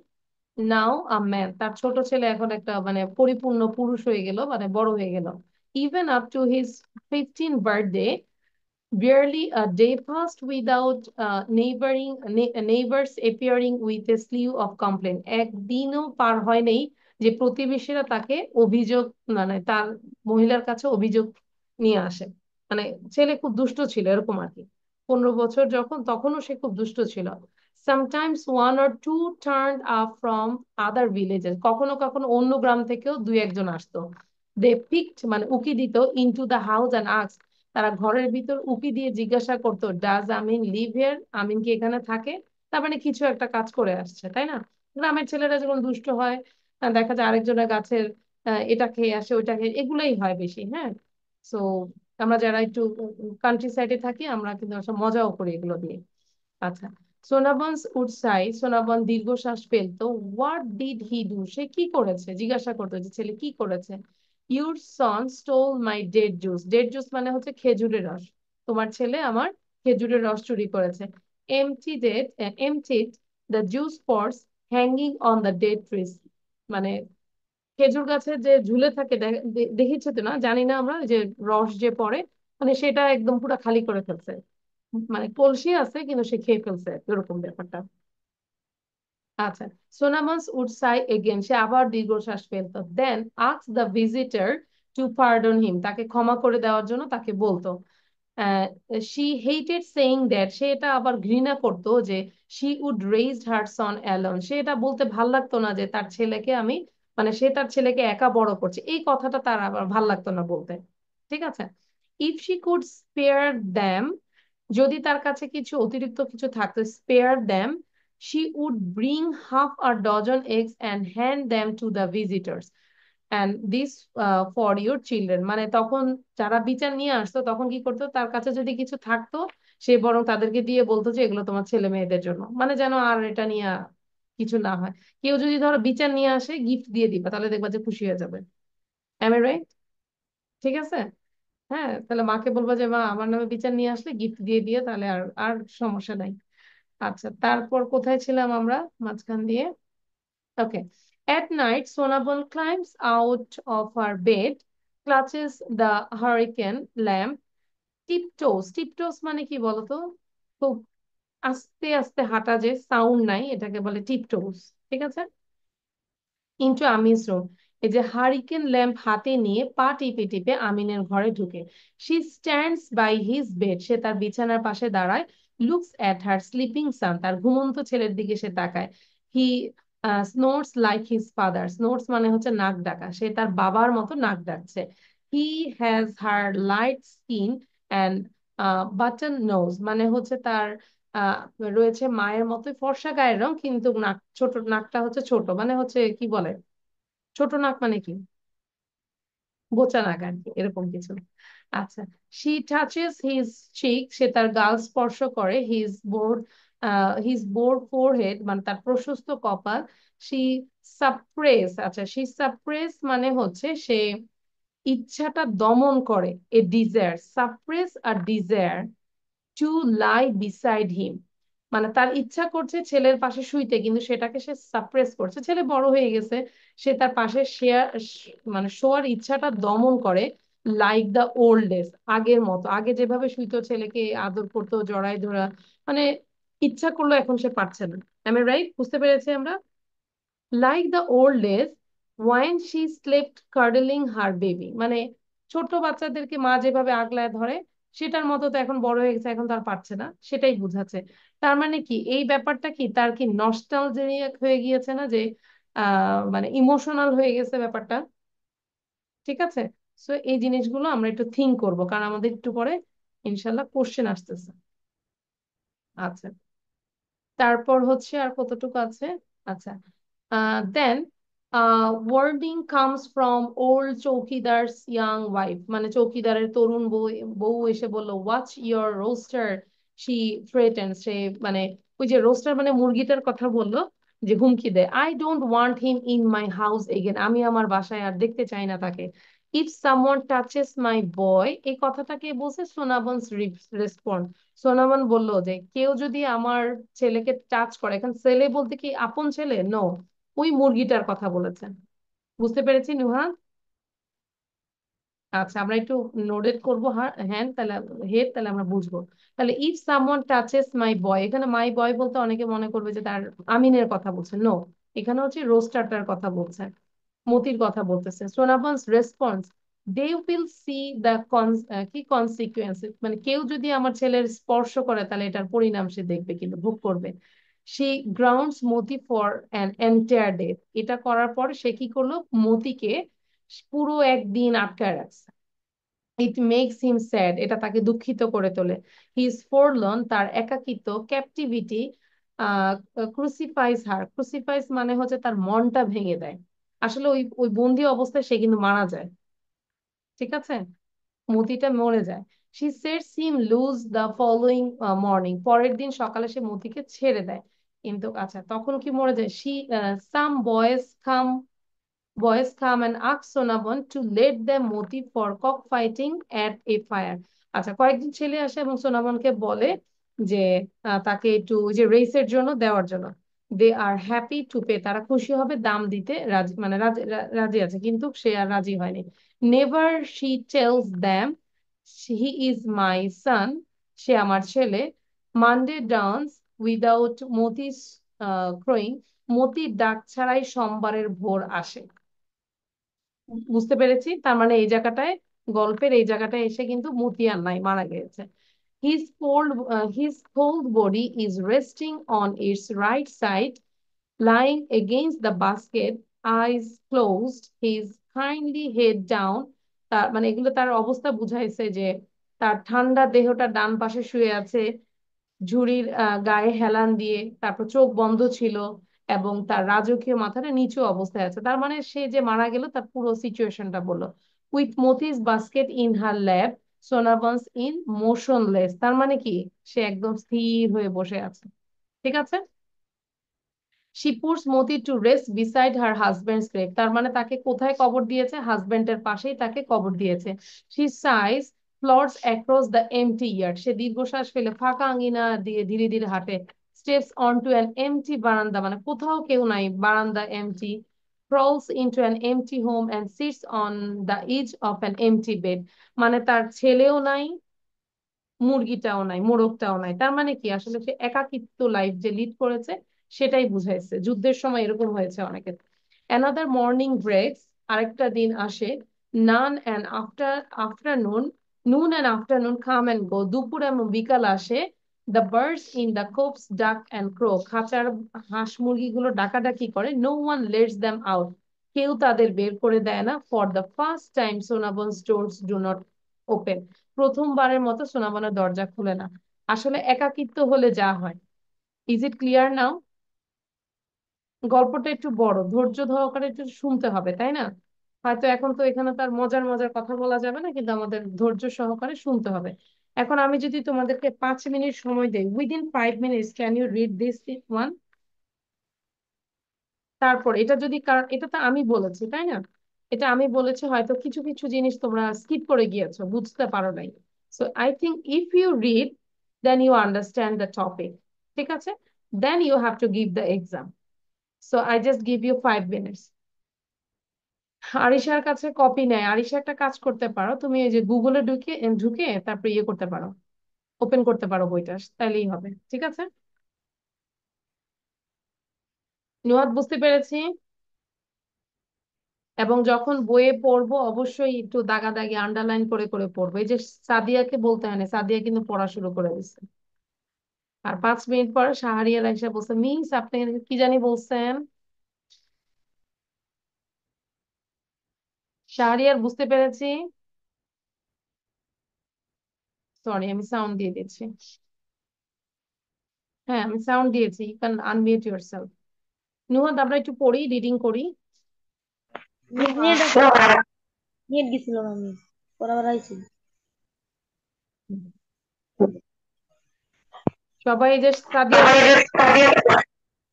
now a man, তার ছোট ছেলে এখন একটা মানে পরিপূর্ণ পুরুষ হয়ে গেল, মানে বড় হয়ে গেল। Even up to his 15th birthday barely a day passed without neighbors appearing with a slew of complaint. একদিনও পার হয় নাই যে প্রতিবেশীরা তাকে অভিযোগ, মানে তার মহিলার কাছে অভিযোগ নিয়ে আসে। মানে ছেলে খুব দুষ্ট ছিল এরকম আর কি। 15 বছর যখন, তখনও সে খুব দুষ্ট ছিল। Sometimes one or two turned up from other villages, কখনো কখনো অন্য গ্রাম থেকেও দুই একজন আসতো। They picked, মানে উকি দিত, into the house and asked, তারা ঘরের ভিতর উকি দিয়ে জিজ্ঞাসা করতো, ডাজ আমিন লিভ হিয়ার, আমিন কি এখানে থাকে? তার মানে কিছু একটা কাজ করে আসছে, তাই না? গ্রামের ছেলেরা যখন দুষ্ট হয়, দেখা যায় আরেকজনের গাছের এটা খেয়ে আসে, ওইটা খেয়ে, এগুলোই হয় বেশি। হ্যাঁ, সো আমরা যারা একটু কান্ট্রি সাইডে থাকি আমরা কিন্তু আসলে মজাও করি এগুলো দিয়ে। আচ্ছা, সোনাবনস উড সাই, সোনাবন দীর্ঘশ্বাস ফেলতো। হোয়াট ডিড হি ডু, সে কি করেছে? জিজ্ঞাসা করতো যে ছেলে কি করেছে। Your Son stole my dead juice, dead juice মানে হচ্ছে খেজুরের রস, তোমার ছেলে আমার খেজুরের রস চুরি করেছে। এমটিড the juice pots hanging on the dead trees, মানে খেজুর গাছে যে ঝুলে থাকে, দেখেছো তো না, জানি না আমরা, যে রস যে পড়ে, মানে সেটা একদম পুরো খালি করে ফেলছে, মানে কলসি আছে কিন্তু সে খেয়ে ফেলছে, এরকম ব্যাপারটা। আচ্ছা, সোনামন্স উড সাই এগেন, সে আবার দীর্ঘশ্বাস ফেলতো। Then ask the visitor to pardon him, তাকে ক্ষমা করে দেওয়ার জন্য তাকে বলতো। শি হেটেড সেইং দ্যাট, সে এটা আবার ঘৃণা করতো যে she would raise her son alone, সে এটা বলতে ভাল লাগতো না যে তার ছেলেকে আমি, মানে সে তার ছেলেকে একা বড় করছে, এই কথাটা তার আবার ভাল লাগতো না বলতে। ঠিক আছে, if she could spare them, যদি তার কাছে কিছু অতিরিক্ত কিছু থাকতো, spare them, she would bring half a dozen eggs and hand them to the visitors and this for your children, মানে তখন যারা বিচার নিয়ে আসতো তখন কি করতো, তার কাছে যদি কিছু থাকতো সে বরং তাদেরকে দিয়ে বলতো যে এগুলো তোমার ছেলে মেয়েদের জন্য, মানে যেন আর এটা নিয়ে কিছু না হয়। কেউ যদি ধরো বিচার নিয়ে আসে, গিফট দিয়ে দিবা, তাহলে দেখবা যে খুশি হয়ে যাবে। Am I right? ঠিক আছে, হ্যাঁ, তাহলে মাকে বলবো যে মা আমার নামে বিচার নিয়ে আসলে গিফট দিয়ে দিয়ে, তাহলে আর আর সমস্যা নাই। আচ্ছা, তারপর কোথায় ছিলাম আমরা মাঝখান দিয়ে? ওকে, at night Sonabon climbs out of her bed, clutches the hurricane lamp, tiptoes, tiptoes মানে কি বলতো? খুব আস্তে আস্তে হাঁটা, যে সাউন্ড নাই, এটাকে বলে টিপটোস। ঠিক আছে, ইন্টু আমিনস রুম, এই যে হারিকেন ল্যাম্প হাতে নিয়ে পা টিপে টিপে আমিনের ঘরে ঢুকে। She stands by his bed, সে তার বিছানার পাশে দাঁড়ায়। Looks at her sleeping son, তার ঘুমন্ত ছেলের দিকে সে তাকায়। He snores like his father, snores মানে হচ্ছে নাক ডাকা, সে তার বাবার মতো নাক ডাকছে। He has her light skin and button nose, মানে হচ্ছে তার আহ রয়েছে মায়ের মতোই ফর্সা গায়ের রং, কিন্তু নাক ছোট, নাকটা হচ্ছে ছোট, মানে হচ্ছে কি বলে, ছোট নাক মানে কি, বোচা নাক আর কি, এরকম কিছু। আচ্ছা, শি টাচেস হিজ চিক, সে তার গাল স্পর্শ করে। হিজ বোর ফোরহেড, মানে তার প্রশস্ত কপাল। শি সাপ্রেস, আচ্ছা, শি সাপ্রেস মানে হচ্ছে সে ইচ্ছাটা দমন করে। এ ডিজায়ার, সাপ্রেস আর desire to lie beside him, মানে তার ইচ্ছা করছে ছেলের পাশে শুইতে, কিন্তু সেটাকে সে সাপ্রেস করছে, ছেলে বড় হয়ে গেছে, সে তার পাশে মানে শোয়ার ইচ্ছাটা দমন করে। লাইক দ্য ওল্ড ডেজ, আগের মতো, আগে যেভাবে শুইতো, ছেলেকে আদর করতো, জড়াই ধরা, মানে ইচ্ছা করলো, এখন সে পারছে না। আমি রাইট, বুঝতে পেরেছি আমরা? Like the old days wine she slept cuddling her baby, মানে ছোট বাচ্চাদেরকে মা যেভাবে আগলায় ধরে, সেটার মতো তো এখন বড় হয়ে গেছে, এখন তার পারছে না, সেটাই বুঝাচ্ছে। তার মানে কি, এই ব্যাপারটা কি, তার কি নস্টালজিক হয়ে গিয়েছে না, যে মানে ইমোশনাল হয়ে গেছে ব্যাপারটা। ঠিক আছে, সো এই জিনিসগুলো আমরা একটু থিঙ্ক করবো, কারণ আমাদের একটু পরে ইনশাল্লাহ কোশ্চেন আসতেছে। আচ্ছা, তারপর হচ্ছে আর কতটুকু আছে? আচ্ছা, দেন ওয়ার্ডিং comes from old chowkidar's young wife, মানে চৌকিদারের তরুণ বউ, বউ এসে বললো, watch your rooster, she threatens, সে মানে ওই যে রোস্টার মানে মুরগিটার কথা বললো, যে হুমকি দেয়। I don't want him in my house again, আমি আমার বাসায় আর দেখতে চাই না তাকে। ইফ সামওয়ান টাচেস মাই বয়, এই কথাটাকে বলছে সোনাবনস রেসপন্ড। সোনাবন বলল যে কেউ যদি আমার ছেলেকে টাচ করে, এখন ছেলে বলতে কি আপন ছেলে? নো, ওই মুরগিটার কথা বলেছেন। বুঝতে পেরেছি নুহান? আচ্ছা, আমরা একটু নোটেট করবো। হ্যাঁ তাহলে হেড, তাহলে আমরা বুঝবো। তাহলে ইফ সামওয়ান টাচেস মাই বয়, এখানে মাই বয় বলতে অনেকে মনে করবে যে তার আমিনের কথা বলছে। নো, এখানে হচ্ছে রোস্টারটার কথা বলছে, মতির কথা বলতেছে। Sonabon's response, they will see the কি কনসিকুয়েন্সেস, মানে কেউ যদি আমার ছেলের স্পর্শ করে তাহলে এটার পরিণাম সে দেখবে, কিন্তু ভোগ করবে। সে grounds Moti for an entire day, এটা করার পর সে কি করলো, মতিকে পুরো একদিন আটকায় রাখছে। ইট মেক্স হিম স্যাড, এটা তাকে দুঃখিত করে তোলে। হি ইজ ফরলন, তার একাকিত্ব। ক্যাপটিভিটি ক্রুসিফাইস হার, ক্রুসিফাইস মানে হচ্ছে তার মনটা ভেঙে দেয়। আসলে ওই ওই বন্দি অবস্থায় সে কিন্তু মারা যায়। ঠিক আছে, মতিটা মরে যায়। She sets him loose the following morning, পরের দিন সকালে সে মতিকে ছেড়ে দেয়। কিন্তু আচ্ছা, তখন কি মরে যায়? সাম boys come and ask Sonabon to let them motive for cockfighting at a fire. আচ্ছা, কয়েকজন ছেলে আসে এবং সোনাবনকে বলে যে তাকে একটু ওই যে রেসের জন্য দেওয়ার জন্য। দে আর হ্যাপি টু পে, তারা খুশি হবে দাম দিতে, রাজি মানে রাজি আছে, কিন্তু সে আর রাজি হয়নি। Never she tells them he is my son, সে আমার ছেলে। Monday dawns without Moti's crowing, মতির ডাক ছাড়াই সোমবারের ভোর আসে। বুঝতে পেরেছি, তার মানে এই জায়গাটায়, গল্পের এই জায়গাটায় এসে কিন্তু মতি আর নাই, মারা গেছে। His cold body is resting on its right side, lying against the basket, eyes closed, his kindly head down. তার মানে এগুলো তার অবস্থা বুঝাইছে যে তার ঠান্ডা দেহটা ডান পাশে শুয়ে আছে, ঝুড়ির গায়ে হেলান দিয়ে, তারপর চোখ বন্ধ ছিল, এবং তার রাজকীয় মাথাটা নিচু অবস্থায় আছে। তার মানে সে যে মারা গেল তার পুরো সিচুয়েশনটা বললো। With Moti's basket in her lap, Sonabons in motionless, তার মানে কি সে একদম স্থির হয়ে বসে আছে। ঠিক আছে। She puts Moti to rest beside her husband's grave, তার মানে তাকে কোথায় কবর দিয়েছে? হাজবেন্ডের পাশেই তাকে কবর দিয়েছে। She sighs floats across the empty yard, সে দীর্ঘশ্বাস ফেলে ফাঁকা আঙ্গিনা দিয়ে ধীরে ধীরে হাঁটে। Steps on to an empty veranda, মানে কোথাও কেউ নাই, বারান্দা empty. Crawls into an empty home and sits on the edge of an empty bed, মানে তার ছেলেও নাই, মুরগিটাও নাই, মোরগটাও নাই। তার মানে কি আসলে সে একাকিত্ব লাইফ যে লিড করেছে সেটাই বুঝাইছে। যুদ্ধের সময় এরকম হয়েছে অনেকের। অ্যানাদার মর্নিং ব্রেকস, আরেকটা দিন আসে। Noon and afternoon, noon and afternoon come and go, দুপুর এবং বিকাল আসে। The birds in the coops quack and crow, খাঁচার হাঁস মুরগিগুলো ডাকাডাকি করে। No one lets them out, কেউ তাদের বের করে দেয় না। For the first time Sonaban's doors do not open, প্রথমবারের মতো সোনামনের দরজা খুলে না। আসলে একাকিত্ব হলে যা হয়। Is it clear now? গল্পটা একটু বড়, ধৈর্য সহকারে একটু শুনতে হবে, তাই না? হয়তো এখন তো এখানে তার মজার মজার কথা বলা যাবে না, কিন্তু আমাদের ধৈর্য সহকারে শুনতে হবে। এখন আমি যদি তোমাদেরকে 5 মিনিট সময় দেই, within 5 minutes can you read this one? তারপর এটা যদি, কারণ এটা তো আমি বলেছি তাই না, এটা আমি বলেছি, হয়তো কিছু কিছু জিনিস তোমরা স্কিপ করে গিয়েছো, বুঝতে পারো নাই। So I think if you read then you understand the topic. ঠিক আছে, then you have to give the exam. So I just give you 5 minutes. আরিশার কাছে কপি নেই। আরিশা, একটা কাজ করতে পারো তুমি, এই যে গুগলে ঢুকে ঢুকে তারপর ইয়ে করতে পারো, ওপেন করতে পারো বইটা, তাইলেই হবে। ঠিক আছে নুহাদ, বুঝতে পেরেছি। এবং যখন বইয়ে পড়বো অবশ্যই একটু দাগাদাগি আন্ডারলাইন করে করে পড়বো। এই যে সাদিয়াকে বলতে হয় না, সাদিয়া কিন্তু পড়া শুরু করে দিচ্ছে। আর 5 মিনিট পরে শাহরিয়ার এসে বলছে, মিস আপনি কি জানি বলছেন। শাহরিয়ার, বুঝতে পেরেছি। সরি, আমি সাউন্ড দিয়ে দিচ্ছি। হ্যাঁ, আমি সাউন্ড দিয়েছি, ইউ ক্যান আনমিউট ইউরসেলফ। নুহাদ, আমরা একটু পড়ি, রিডিং করি। নেট নেট গেছিল না মিস, বরাবর আইছি। সবাই এই যে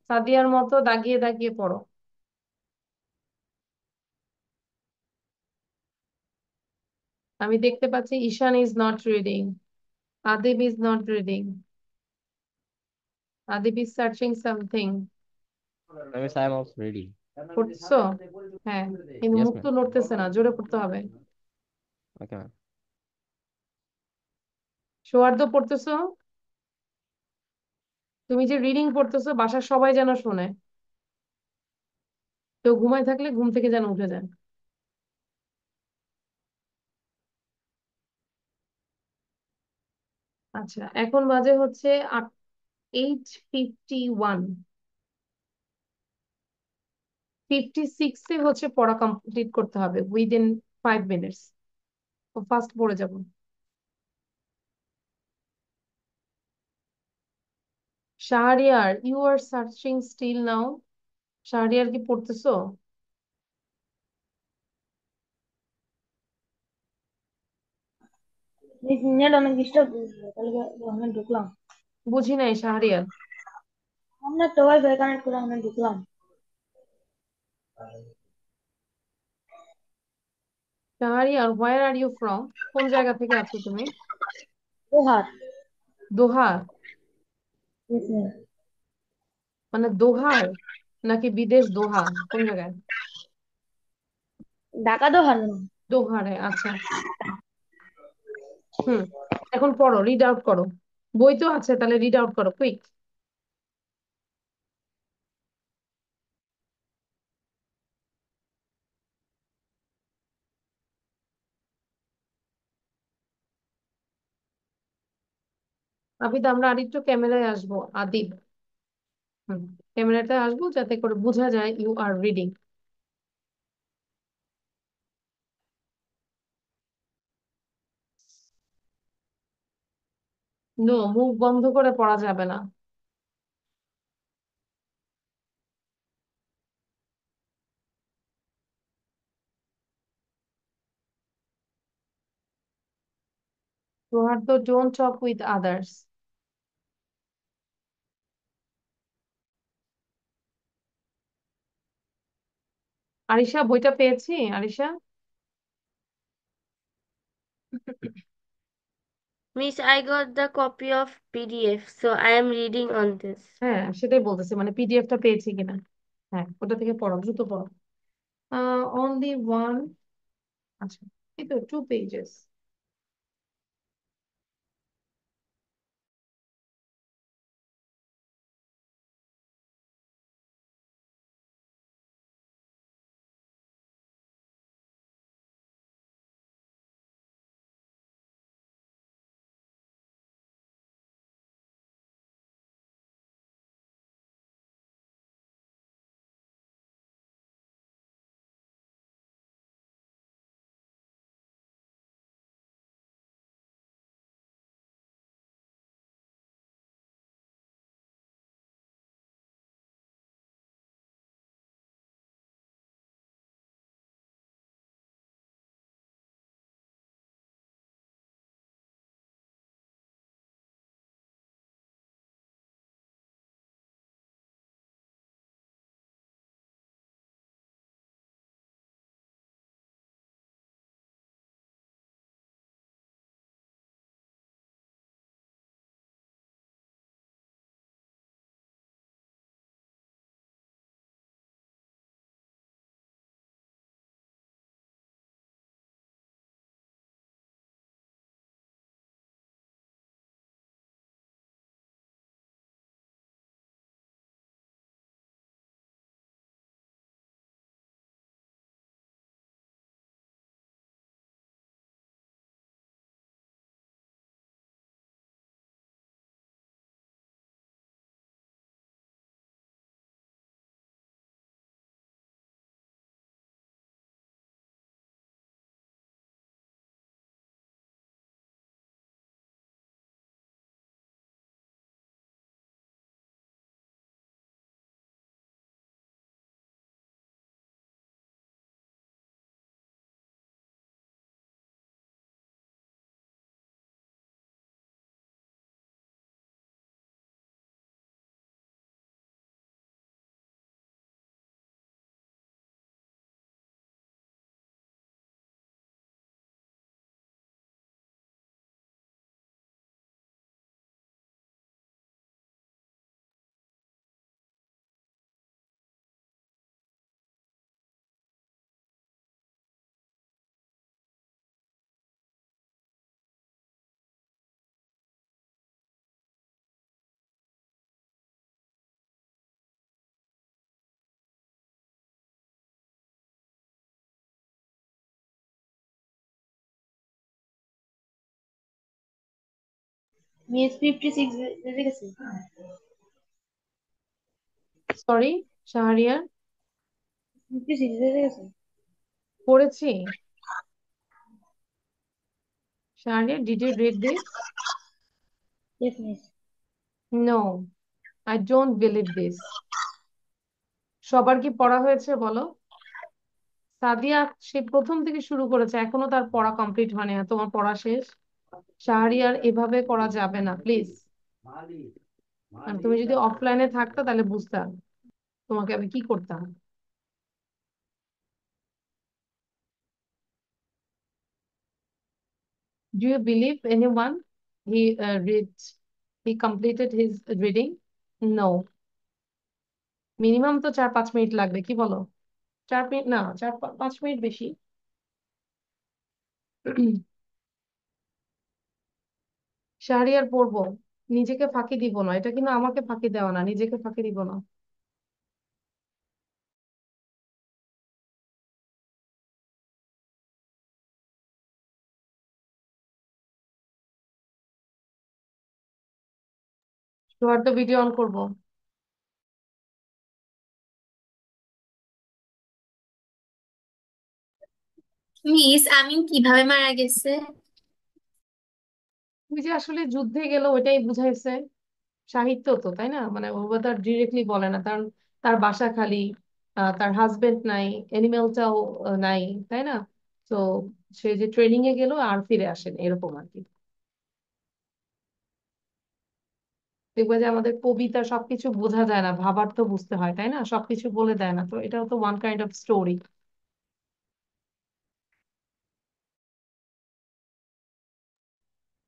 সাদিয়ার মতো দাগিয়ে দাগিয়ে পড়ো। আমি দেখতে পাচ্ছি Ishan is not reading, Adib is not reading, Adib is searching something. Miss, I'm also ready. পড়তেছো? হ্যাঁ, কিন্তু Yes, মুখ ma'am. তো নড়তেছে না, জোরে পড়তে হবে। Okay, ma'am. সৌহার্দ্য পড়তেছো? তুমি যে রিডিং পড়তেছো বাসার সবাই যেন শোনে, কেউ ঘুমায় থাকলে ঘুম থেকে যেন উঠে যায়। আচ্ছা, এখন বাজে হচ্ছে 8:51। 56-এ হচ্ছে পড়া কমপ্লিট করতে হবে উইদিন 5 মিনিটস। তো ফার্স্ট পড়ে যাব। Shahriar, you are searching still now. Shahriar কি পড়তেছো? মিস নেট অনেক ডিস্টার্ব করছিল, তাহলে আমি ঢুকলাম। বুঝি নাই শাহরিয়ার। আমরা তো ওয়াইফাই কানেক্ট করে আমি ঢুকলাম। শাহরিয়ার, হোয়ার আর ইউ ফ্রম? কোন জায়গা থেকে আছো তুমি? দোহার। দোহা? মিস মিস মানে দোহার নাকি বিদেশ দোহা? কোন জায়গায়? ঢাকা দোহার না। দোহারে, আচ্ছা। হুম, এখন পড়ো, রিড আউট করো। বই তো আছে, তাহলে রিড আউট করো কুইক। আবিদ, আমরা আরেকটু ক্যামেরায় আসবো। আদিব, হুম, ক্যামেরাতে আসবো যাতে করে বোঝা যায় ইউ আর রিডিং। নো, মুখ বন্ধ করে পড়া যাবে না। Souharda, don't talk with others. Arisha, বইটা পেয়েছি Arisha. Miss, I got the copy of PDF, so I am reading on this. হ্যাঁ, সেটাই বলতেছে, মানে পিডিএফটা পেয়েছি কিনা। হ্যাঁ, ওটা থেকে পড়ো, দ্রুত পড়ো। অনলি ওয়ান, আচ্ছা, এই তো 2 পেজেস। মিস 56 বেজে গেছে। সরি শাহরিয়ার, 56 বেজে গেছে। পড়েছি। Shahriar, did you read this? Yes, miss. No, I don't believe this. সবার কি পড়া হয়েছে বলো? সাদিয়া সে প্রথম থেকে শুরু করেছে, এখনো তার পড়া কমপ্লিট হয়নি। আর তোমার পড়া শেষ? শাহরিয়ার, এভাবে করা যাবে না প্লিজ। আর তুমি যদি অফলাইনে থাকতে তাহলে বুঝতাম তোমাকে আমি কি করতাম। Do you believe anyone? He completed his reading? No. Minimum তো 4-5 মিনিট লাগবে, কি বলো? 4 মিনিট না, 4-5 মিনিট বেশি। শাহরিয়ার, পড়বো, নিজেকে ফাঁকি দিব না। এটা কিন্তু আমাকে ফাঁকি দেওয়া না, নিজেকে ফাঁকি দিব না। তোমার তো ভিডিও অন করবো। মিস আমিন কিভাবে মারা গেছে? ওই যে আসলে যুদ্ধে গেল ওইটাই বুঝাইছে। সাহিত্য তো, তাই না? মানে ও তার ডিরেক্টলি বলে না, কারণ তার বাসা খালি, তার হাজবেন্ড নাই, এনিমেলটাও নাই, তাই না? তো সে যে ট্রেনিং এ গেল আর ফিরে আসেন, এরকম আর কি। দেখবে যে আমাদের কবিতা সবকিছু বোঝা যায় না, ভাবার তো বুঝতে হয়, তাই না? সবকিছু বলে দেয় না, তো এটাও তো one kind of story.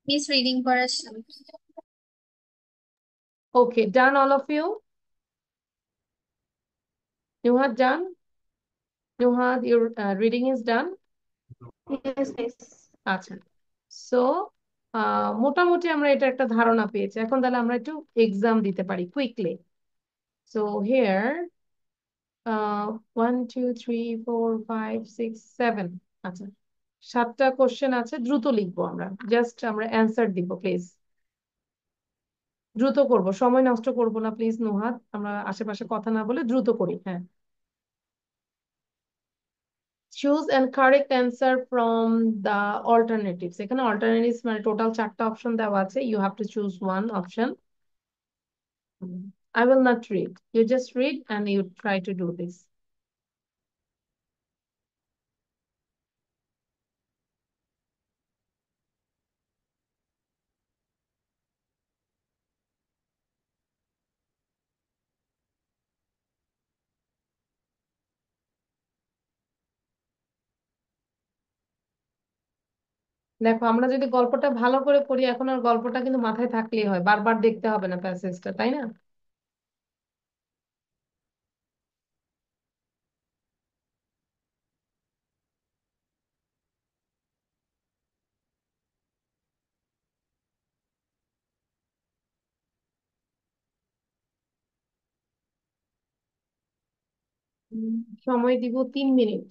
Miss reading পড়ার সময়। Okay, done all of you? Nuhad, done? Nuhad, your reading is done? Yes, miss. আচ্ছা, সো মোটামুটি আমরা এটা একটা ধারণা পেয়েছি। এখন তাহলে আমরা একটু এক্সাম দিতে পারি কুইকলি। সো হিয়ার 1 2 3 4 5 6 7, আচ্ছা 7টা কোশ্চেন আছে, দ্রুত লিখবো আমরা, জাস্ট আমরা অ্যান্সার দিব প্লিজ। দ্রুত করব, সময় নষ্ট করব না প্লিজ নুহাদ, আমরা আশেপাশে কথা না বলে দ্রুত করি, হ্যাঁ। Choose and correct answer from the alternatives. এখানে অল্টারনেটিভস মানে টোটাল 4টা অপশন দেওয়া আছে, you have to choose one option. I will not read. You just read and you try to do this. দেখো, আমরা যদি গল্পটা ভালো করে পড়ি, এখন আর গল্পটা কিন্তু মাথায় থাকলেই হয়, বারবার দেখতে হবে না প্যাসেজটা, তাই না? সময় দিব 3 minute.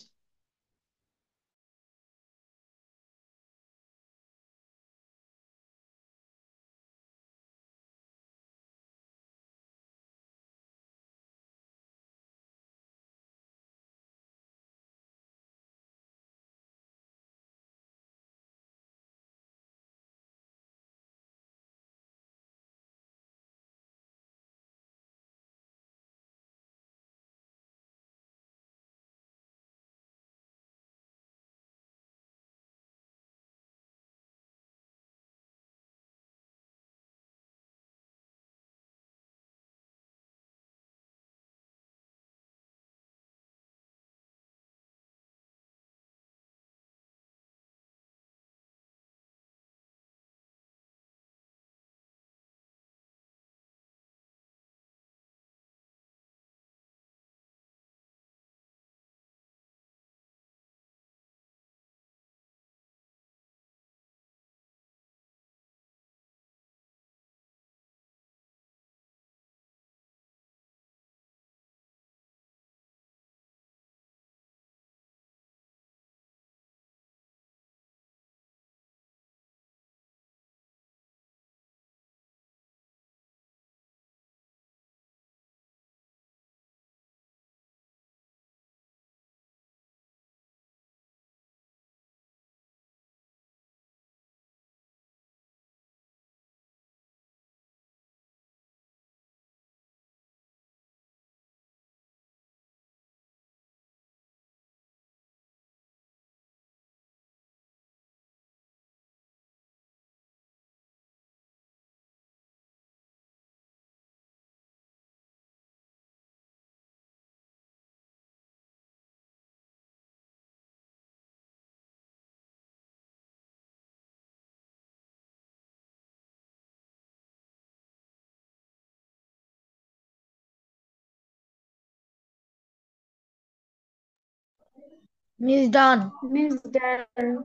Miss done. Miss Dan.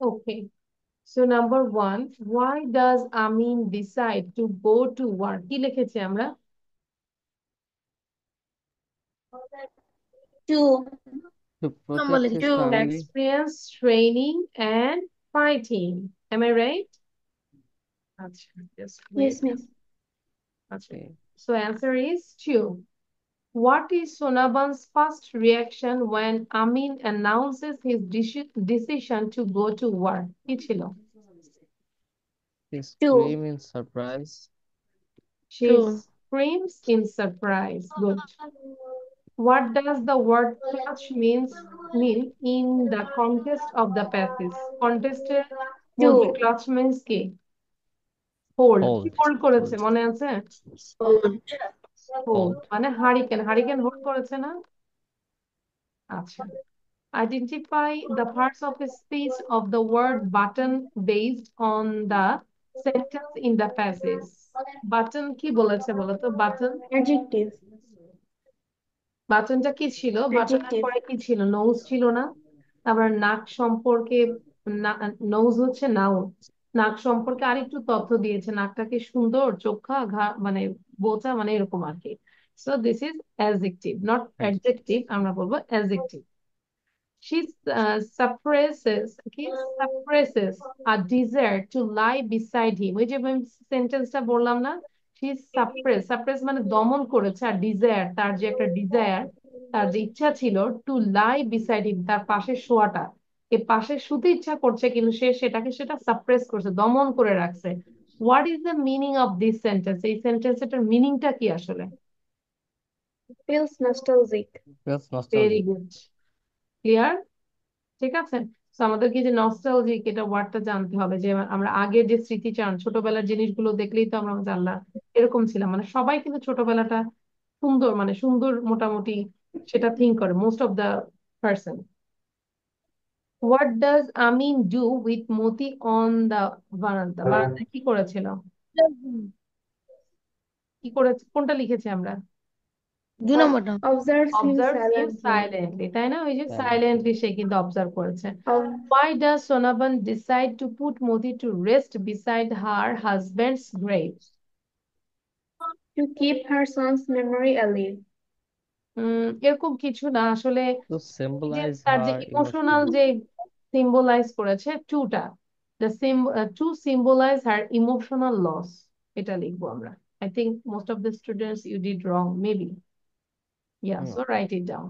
Okay. So number 1, why does Amin decide to go to work? কি লিখেছি আমরা? Two. To Number protect his two. family. Experience, training, and fighting. Am I right? আচ্ছা, just wait. Yes, miss. আচ্ছা. Okay. So answer is 2. What is Sonaban's first reaction when Amin announces his decision to go to work? কি ছিল? He Two. screamed in surprise. She Two. screams in surprise. Good. What does the word clutch mean in the context of the passage? Contest এর মধ্যে Two. clutch means কি? Hold. কি Hold. hold করেছে মনে আছে? Hold. Hold মানে hurricane hold করেছে না? আচ্ছা। Identify the parts of a speech of the word button based on the sentence in the passage. Button কি বলেছে বলো তো? Button Adjective. বাটনটা কি ছিল? বাটনের Adjective. পরে কি ছিল? নোজ ছিল না? তারপর নাক সম্পর্কে, নোজ হচ্ছে নাউন। নাক সম্পর্কে আরেকটু তথ্য দিয়েছে, নাকটা কি সুন্দর, চোখা, মানে বোচা, মানে এরকম আর কি। So this is adjective, not adjective, আমরা বলবো adjective. She suppresses a desire to lie beside him. ওই যে সেন্টেন্সটা বললাম না, she suppress মানে দমন করেছে, আর ডিজায়ার, তার যে একটা ডিজায়ার, তার যে ইচ্ছা ছিল টু লাই বিসাইড হিম, তার পাশে শোয়াটা, এ পাশে শুতে ইচ্ছা করছে কিন্তু সেটা সাপ্রেস করছে, দমন করে রাখছে। What is the meaning of this sentence? এই সেন্টেন্সটার মিনিংটা কি আসলে? Feels nostalgic. Feels very nostalgic. Good, clear? ঠিক আছে। তো আমাদেরকে যে নস্টালজিক, এটা ওয়ার্ডটা জানতে হবে, যে আমরা আগের যে স্মৃতিচারণ, ছোটবেলার জিনিসগুলো দেখলেই তো আমরা জানলাম এরকম ছিলাম, মানে সবাই কিন্তু ছোটবেলাটা সুন্দর, মানে সুন্দর মোটামুটি সেটা থিঙ্ক করে most of the person. What does Amin do with Moti on the বারান্দা? বারান্দায় কি করেছিল? কি করেছে, কোনটা লিখেছি আমরা? 2 number. Observes him অবজার্ভ হিম silently. সাইলেন্টলি, তাই না? ওই যে Silent. সাইলেন্টলি সে কিন্তু অবজার্ভ করেছে। Of, Why does Sonaban decide to put Moti to rest beside her husband's grave? to keep her son's memory alive. এরকম কিছু না আসলে, To এই যে symbolize তার যে her ইমোশনাল emotional. যে সিম্বলাইজ করেছে টুটা, two symbolise her emotional loss, এটা লিখবো আমরা। I think most of the students you did wrong, maybe. Yeah, so write it down.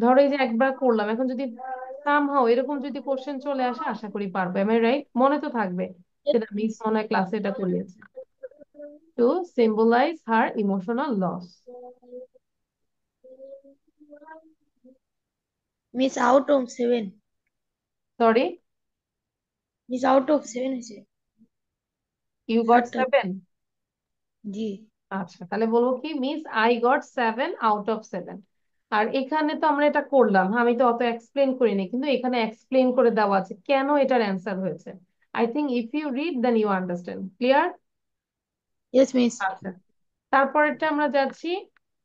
ধরো এই যে একবার করলাম, এখন যদি সামহাও এরকম যদি কোশ্চেন চলে আসে, আশা করি পারবে। আমি রাইট, মনে তো থাকবে সেটা মিস মনে হয় ক্লাসে এটা করিয়েছে। To symbolise her emotional loss. Miss out of 7. Sorry, Miss out of 7 হয়েছে। ইউ গট সাতটা। 7? জি। আচ্ছা, তাহলে বলবো কি, miss I got 7 out of 7। আর এখানে তো আমরা এটা করলাম, হ্যাঁ, আমি তো অত এক্সপ্লেন করিনি, কিন্তু এখানে এক্সপ্লেন করে দেওয়া আছে কেন এটার অ্যান্সার হয়েছে। I think if you read then you understand. Clear? Yes, miss. আচ্ছা, তারপরেরটা আমরা যাচ্ছি।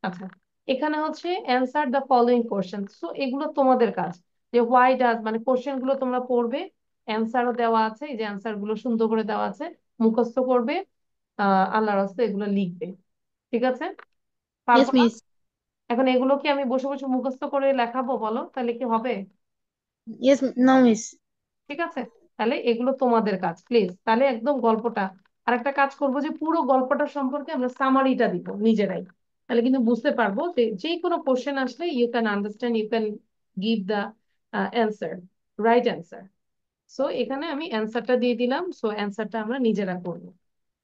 আচ্ছা, এখানে হচ্ছে answer the following question. So এগুলো তোমাদের কাজ, যে হোয়াই ডাজ, মানে কোশ্চেন গুলো তোমরা পড়বে, অ্যান্সারও দেওয়া আছে, এই যে অ্যান্সার গুলো সুন্দর করে দেওয়া আছে, মুখস্থ করবে, আল্লাহর রাস্তায় এগুলো লিখবে। ঠিক আছে? Yes, পারবো না? miss. এখন এগুলো কি আমি বসে বসে মুখস্থ করে লেখাবো, বলো তাহলে কি হবে? Yes, no, miss. ঠিক আছে, তাহলে এগুলো তোমাদের কাজ প্লিজ। তাহলে একদম গল্পটা, আর একটা কাজ করবো যে পুরো গল্পটা সম্পর্কে আমরা সামারিটা দিব নিজেরাই, তাহলে কিন্তু বুঝতে পারবো যে যে কোনো কোশ্চেন আসলে you can understand, you can give the answer, right answer. So এখানে আমি অ্যান্সারটা দিয়ে দিলাম, সো অ্যান্সারটা আমরা নিজেরা করবো।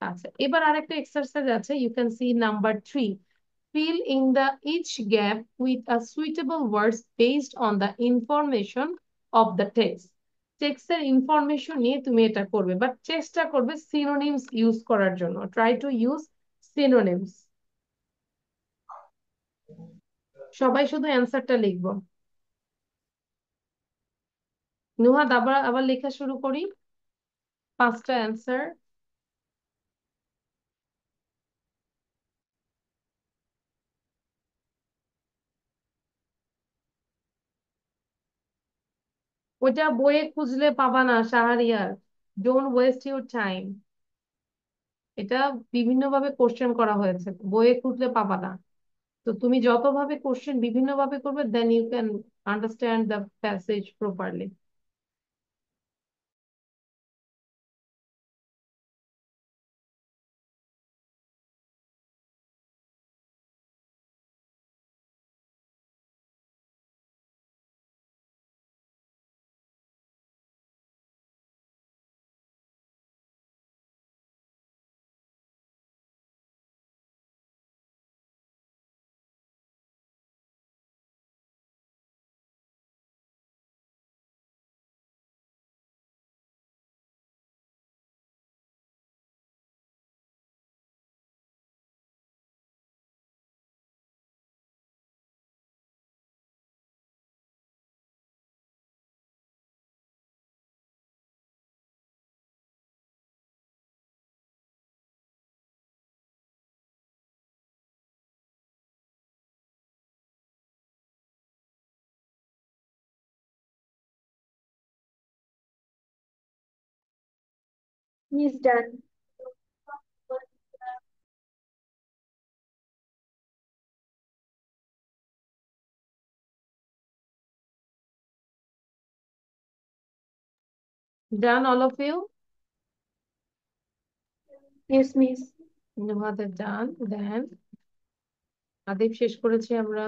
আচ্ছা, এবার আরেকটা এক্সারসাইজ আছে, you can see number 3, fill in the each gap with a suitable words based on the information of the text. টেক্সটের ইনফরমেশন নিয়ে তুমি এটা করবে, বাট চেষ্টা করবে সিনোনিমস ইউজ করার জন্য। Try to use synonyms. সবাই শুধু অ্যান্সারটা লিখবো। নুহাদ, আবার আবার লেখা শুরু করি, 5টা অ্যান্সার। ওইটা বইয়ে খুঁজলে পাবা না Shahriar, don't waste your time. এটা বিভিন্ন ভাবে কোশ্চেন করা হয়েছে, বইয়ে খুঁজলে পাবা না। তো তুমি যতভাবে কোশ্চেন বিভিন্ন ভাবে করবে, then you can understand the passage properly. He's done. Done, all of you? Yes, miss. তোমাদের ডান, দেন আদিব শেষ করেছি আমরা।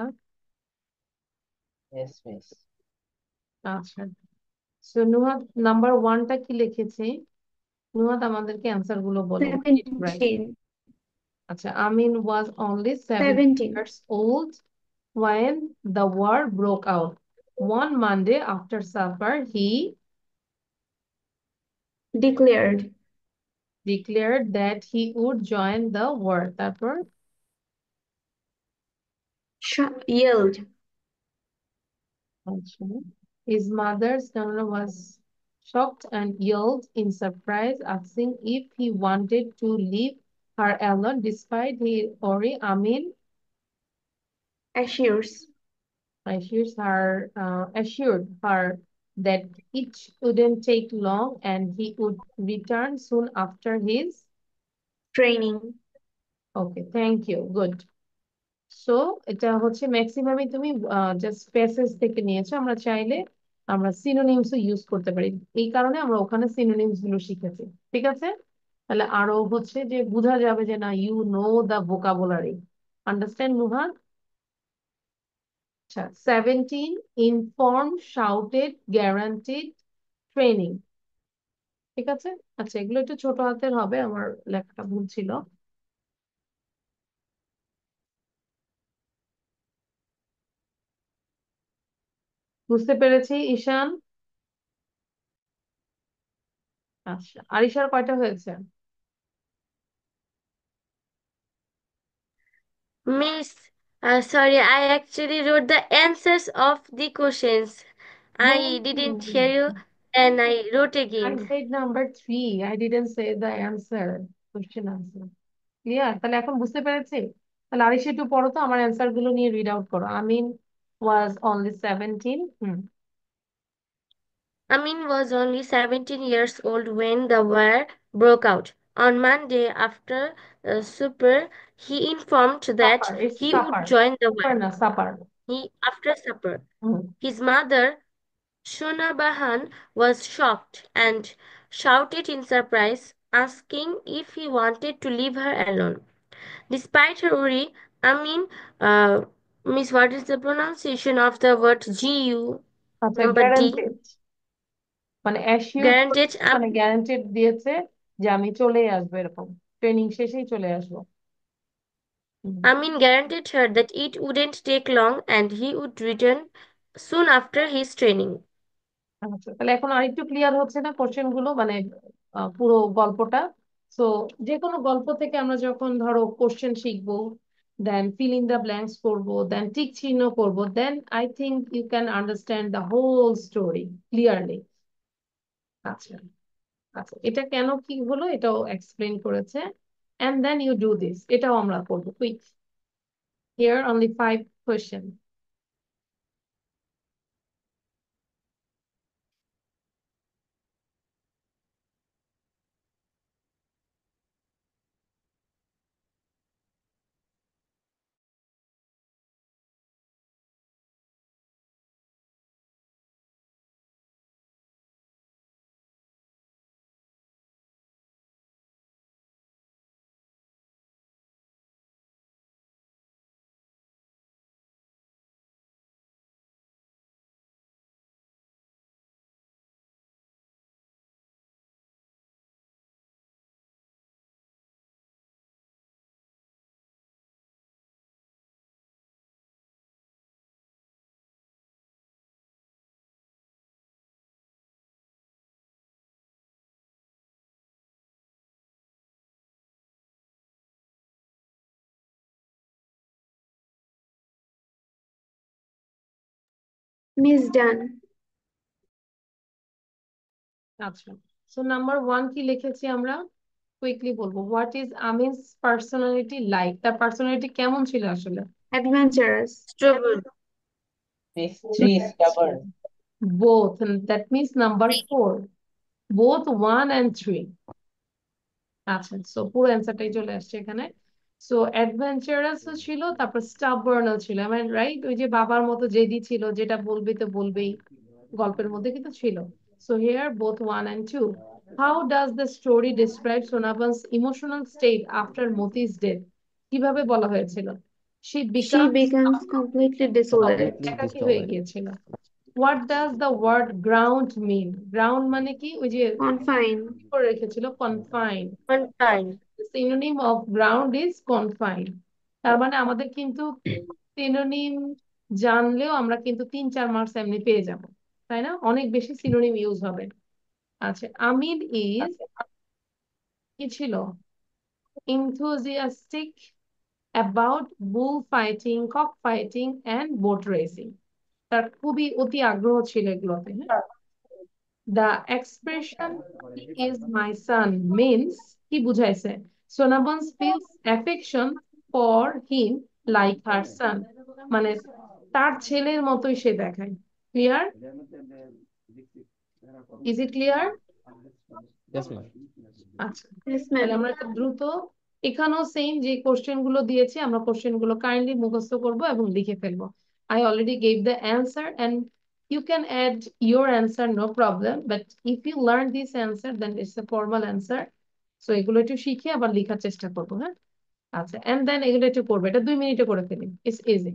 Yes, miss. আচ্ছা, সো নুহাদ নাম্বার ওয়ানটা কি লিখেছে? নুহাদ আমাদেরকে অ্যান্সার গুলো বলো। 17. আচ্ছা, আমিন was only 17 17. years old when the war broke out. One Monday after supper, he Declared. declared that he would join the war. তারপর Yelled. আচ্ছা, his mother's daughter was shocked and yelled in surprise, asking if he wanted to leave her alone despite his worry. Amin Assures. assured her that it wouldn't take long and he would return soon after his Training. okay, thank you, good. So এটা হচ্ছে ম্যাক্সিমামই তুমি just passage থেকে নিয়েছো। আমরা চাইলে আমরা সিনোনিমসও use করতে পারি, এই কারণে আমরা ওখানে সিনোনিমস গুলো শিখেছি। ঠিক আছে, তাহলে আরো হচ্ছে যে বোঝা যাবে যে না, you know the vocabulary. Understand Nuhan? আচ্ছা, 17 ইনফর্ম, শাউটেড, গ্যারান্টিড, ট্রেনিং। ঠিক আছে, আচ্ছা এগুলো একটু ছোট হাতের হবে, আমার লেখাটা ভুল ছিল। বুঝতে পেরেছি ঈশান? আচ্ছা, আরিশার কয়টা হয়েছে? Miss, sorry, I actually wrote the answers of the questions. I didn't hear you and I wrote I again. said number 3. I didn't say the answer. Question answer. Clear? তাহলে এখন বুঝতে পেরেছি। তাহলে আরিশা একটু পড়ো তো, আমার অ্যান্সার গুলো নিয়ে রিড আউট করো। আমিন was only 17. Amin was only 17 years old when the war broke out. On Monday, after supper, he informed that Supper. It's he would supper. join the Supper war. না, supper. After supper, hmm. his mother, Shona Bahan, was shocked and shouted in surprise, asking if he wanted to leave her alone. Despite her worry, Amin, Miss, what is the pronunciation of the word GU আচ্ছা, number D? Guaranteed মানে assure, Guaranteed, মানে guaranteed দিয়েছে যে আমি চলেই আসবো, এরকম training শেষেই চলে আসবো। Amin guaranteed her that it wouldn't take long and he would return soon after his training. আচ্ছা, তাহলে এখন আরেকটু ক্লিয়ার হচ্ছে না কোশ্চেন গুলো, মানে পুরো গল্পটা। সো যে কোনো গল্প থেকে আমরা যখন ধরো কোশ্চেন শিখবো, then fill in the blanks করবো, দেন টিক চিহ্ন করবো, then I think you can understand the whole story clearly. আচ্ছা আচ্ছা, এটা কেন কি হলো এটাও এক্সপ্লেন করেছে। And then you do this, এটাও আমরা করবো quick. Here only 5 question. Miss done. আচ্ছা, সো নাম্বার 1 কি লিখেছি আমরা? কুইকলি বলবো। What is Amin's personality like? তার পার্সোনালিটি কেমন ছিল আসলে? Adventurous. Strawberry. Miss 3, stubborn. Both, and that means number 4. Both 1 and 3. আচ্ছা, সো পুরো অ্যান্সারটাই চলে আসছে এখানে। সো অ্যাডভেঞ্চারাসও ছিল, তারপর স্টাববার্নও ছিল। আই মিন রাইট, ওই যে বাবার মতো জেদি ছিল, যেটা বলবি তো বলবেই, গল্পের মধ্যে কিন্তু ছিল। So here both 1 and 2. How does the story describe Sonaban's emotional state after Moti's death? কিভাবে বলা হয়েছিল? She She becomes becomes completely desolate. Completely একাকী হয়ে desolate. গিয়েছিল। What does the word ground mean? Ground মানে কি? ওই যে Confine. করে রেখেছিল, confine. Confine. Synonym of ground is confine. তার মানে আমাদের কিন্তু সিনোনিম জানলেও আমরা কিন্তু 3-4 মার্কস এমনি পেয়ে যাব, তাই না? অনেক বেশি সিনোনিম ইউজ হবে। আচ্ছা, আমির ইজ কি ছিল? enthusiastic about bull fighting, cock fighting and boat racing. তার খুবই অতি আগ্রহ ছিল এগুলোতে। হ্যাঁ, the expression he is my son means কি বুঝাইছে? Sonabans feels affection for him like her son, মানে তার ছেলের মতোই সে দেখায়। Clear? Is it clear? Yes, ma'am. আচ্ছা, Yes, তাহলে ma'am. আমরা একটু দ্রুত, এখানেও সেম যে কোশ্চেন গুলো দিয়েছি আমরা কোশ্চেন গুলো কাইন্ডলি মুখস্থ করবো এবং লিখে ফেলবো। I already gave the answer and you can add your answer, no problem, but if you learn this answer then it's a formal answer. So এগুলো একটু শিখে আবার লেখার চেষ্টা করবো। হ্যাঁ, আচ্ছা, and then এগুলো একটু করবো, এটা 2 মিনিটে করে ফেলি, it's easy.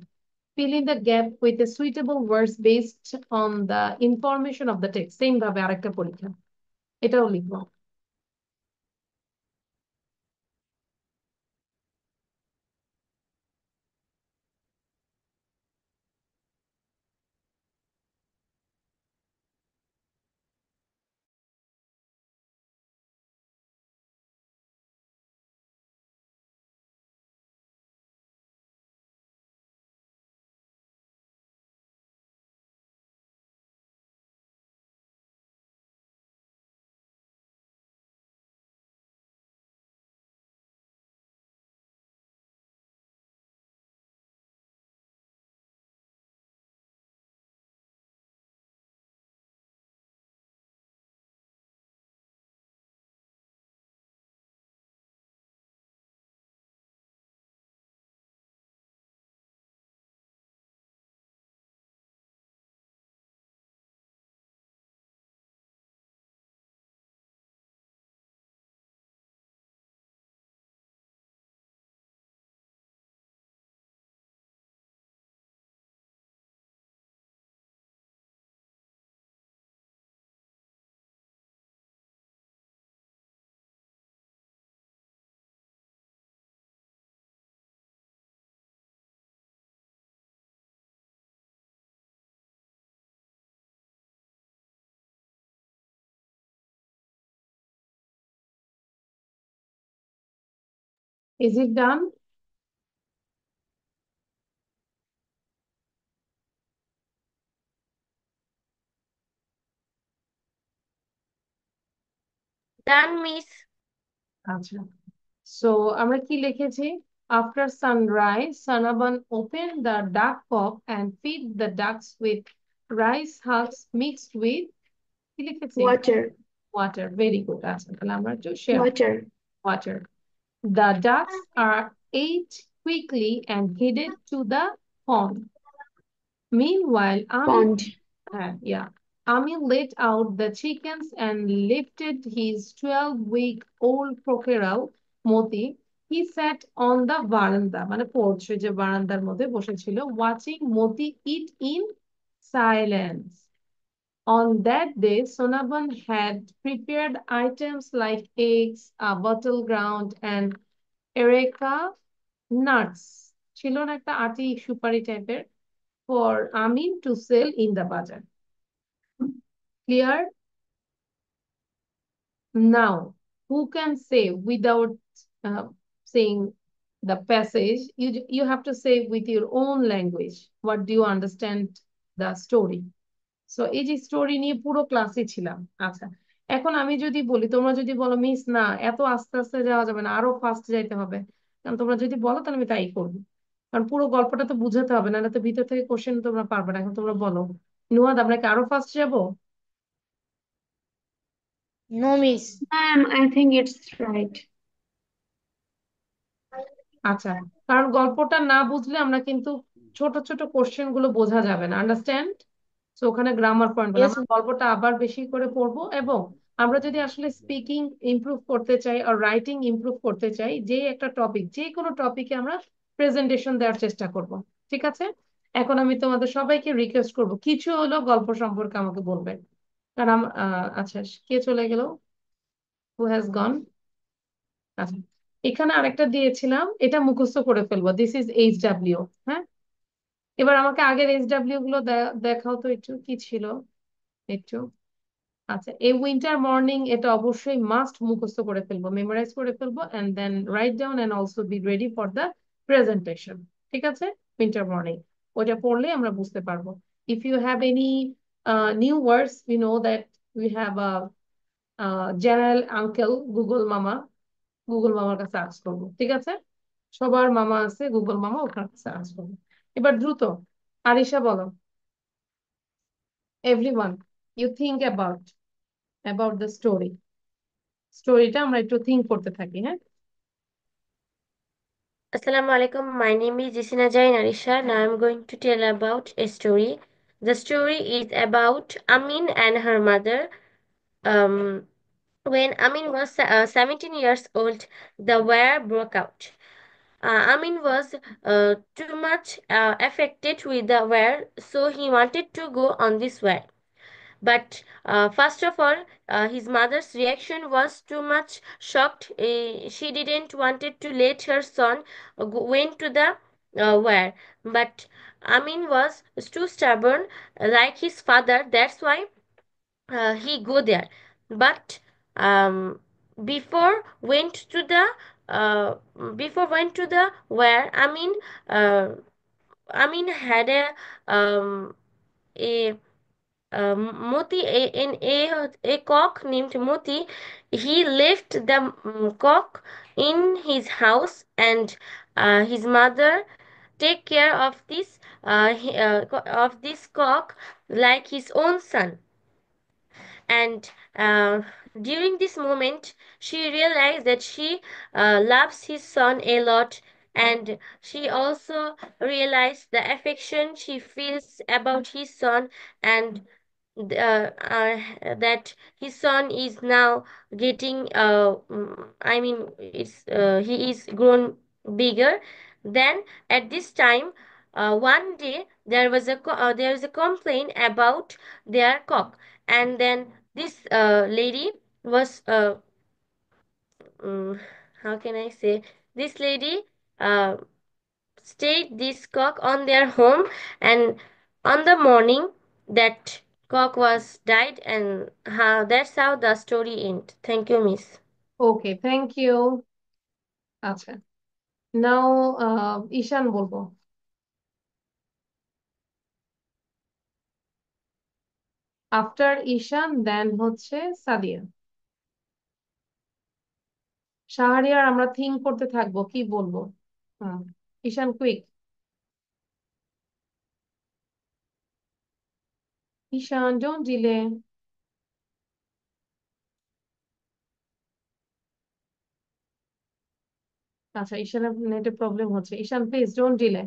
Fill in the gap with a suitable words based on the information of the text. Same ভাবে আরেকটা পরীক্ষা, এটাও লিখবো। Is it done? Done, miss. আচ্ছা, সো আমরা কি লিখেছি? After sunrise, Sanaban opened the duck pop and feed the ducks with rice husks mixed with কি লিখেছি? Water. Water. Very good. আচ্ছা, তাহলে আমরা একটু share Water. water. The ducks are ate quickly and headed to the pond. Meanwhile, Pond. yeah. Amil let out the chickens and lifted his 12-week-old cockerel, Moti. He sat on the veranda, মানে porch, যে বারান্দার মধ্যে বসেছিল, watching Moti eat in silence. On that day, Sonaban had prepared items like eggs, bottle ground, and areca nuts. ছিল না একটা আটি সুপারি টাইপের, for Amin to sell in the bazaar. Clear? Now, who can say without saying the passage? You have to say with your own language. What do you understand the story. So এই যে story নিয়ে পুরো ক্লাসে ছিলাম। আচ্ছা, এখন আমি যদি বলি, তোমরা যদি বলো মিস না এত আস্তে আস্তে যাওয়া যাবে না, আরো ফাস্ট যাইতে হবে, কারণ তোমরা যদি বলো তাহলে আমি তাই করবো, কারণ পুরো গল্পটা তো বুঝাতে হবে, না তো ভিতর থেকে কোশ্চেন তোমরা পারবে না। এখন তোমরা বলো নুহাদ, আমরা কি আরো ফাস্ট যাবো? No, miss. Ma'am, I think it's right. আচ্ছা, কারণ গল্পটা না বুঝলে আমরা কিন্তু ছোট ছোট কোশ্চেন গুলো বোঝা যাবে না, আন্ডারস্ট্যান্ড? তো ওখানে গ্রামার পয়েন্ট বলে Yes, আমরা গল্পটা আবার বেশি করে পড়বো, এবং আমরা যদি আসলে স্পিকিং ইমপ্রুভ করতে চাই আর রাইটিং ইমপ্রুভ করতে চাই, যে একটা টপিক, যে কোনো টপিকে আমরা প্রেজেন্টেশন দেওয়ার চেষ্টা করব। ঠিক আছে, এখন আমি তোমাদের সবাইকে রিকোয়েস্ট করব কিছু হলো গল্প সম্পর্কে আমাকে বলবেন, কারণ আচ্ছা, কে চলে গেল? Who has gone? আচ্ছা, এখানে আরেকটা দিয়েছিলাম, এটা মুখস্থ করে ফেলবো, দিস ইজ HW। হ্যাঁ, এবার আমাকে আগের HW গুলো দেখাও তো একটু, কি ছিল একটু। আচ্ছা, এই উইন্টার মর্নিং এটা অবশ্যই মাস্ট মুখস্থ করে ফেলবো, মেমোরাইজ করে ফেলবো, and then write down and also be ready for the presentation. ঠিক আছে, উইন্টার মর্নিং ওটা পড়লে আমরা বুঝতে পারবো। If you have any new words, we know that we have a general uncle Google মামা, গুগল মামার কাছে আর্চ করবো। ঠিক আছে, সবার মামা আছে, গুগল মামা, ওখানে কাছে আর্চ করবো। এবার দ্রুত আরিশা বলো, everyone you think about the story. স্টোরিটা আমরা একটু থিঙ্ক করতে থাকি, হ্যাঁ? Assalamu alaikum. My name is Jisina Jain Arisha. Now I'm going to tell about a story. The story is about Amin and her mother. Um, when Amin was 17 years old, the war broke out. Amin was too much affected with the war, so he wanted to go on this war. But first of all, his mother's reaction was too much shocked. She didn't wanted to let her son went to the war. But Amin was too stubborn, like his father. That's why he go there. But um, before went to the uh, before went to the war, Amin had a Moti, a cock named Moti. He left the cock in his house, and his mother take care of this cock like his own son. And during this moment, she realized that she loves his son a lot, and she also realized the affection she feels about his son, and that his son is now getting I mean it's he is grown bigger. Then at this time, one day there was a complaint about their cock, and then this lady was um, how can I say, this lady uh, stayed this cock on their home, and on the morning that cock was died, and that's how the story end. Thank you, miss. Okay, thank you. আচ্ছা, now ঈশান বলবো। After ঈশান দেন হচ্ছে সাদিয়া। শাহরিয়ার আমরা think করতে থাকবো কি বলবো। Hmm, Ishan quick. Ishan don't delay. আচ্ছা, ঈশানের নেটে প্রবলেম হচ্ছে, ঈশান প্লিজ ডোন্ট ডিলে।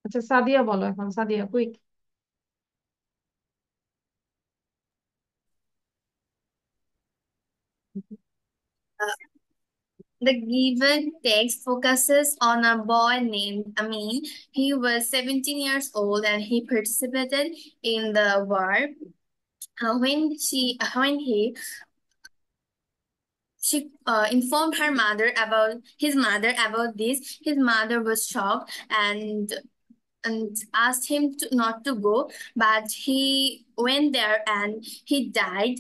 আচ্ছা, সাদিয়া বলো এখন, Sadia quick. The given text focuses on a boy named Amin. He was 17 years old and he participated in the war. When she informed his mother about this, his mother was shocked and asked him not to go, but he went there and he died.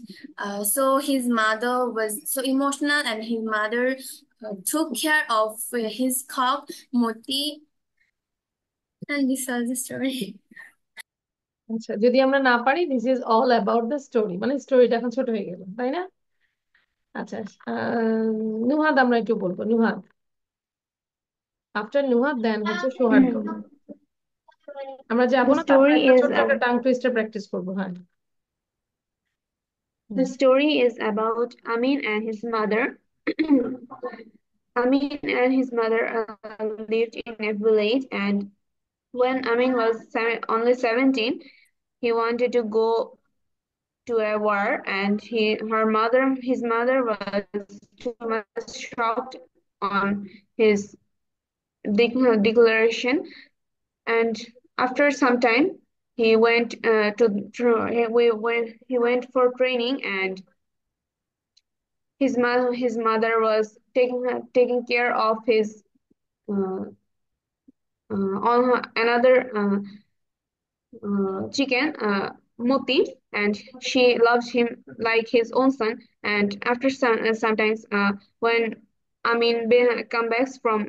So his mother was so emotional, and his mother took care of his cock Moti, And this was the story. আচ্ছা, যদি আমরা না পারি, this is all about the story, মানে স্টোরিটা এখন ছোট হয়ে গেল, তাই না? আচ্ছা, নুহাদ আমরা একটু বলবো। নুহাদ, আফটার নুহাদ দেন হচ্ছে সৌহার্দ্য। আমরা যাবো The না, তারপর story একটা is ছোট্ট একটা টাং টুইস্টার প্র্যাকটিস করবো। হ্যাঁ। the story is about Amin and his mother. Amin and his mother lived in a village, and when Amin was only 17, he wanted to go to a war, and his mother was too much shocked on his declaration. And after some time, he went he went for training, and his mother was taking care of his uh, on another chicken, Moti, and she loves him like his own son. And after sometimes when Amin come back from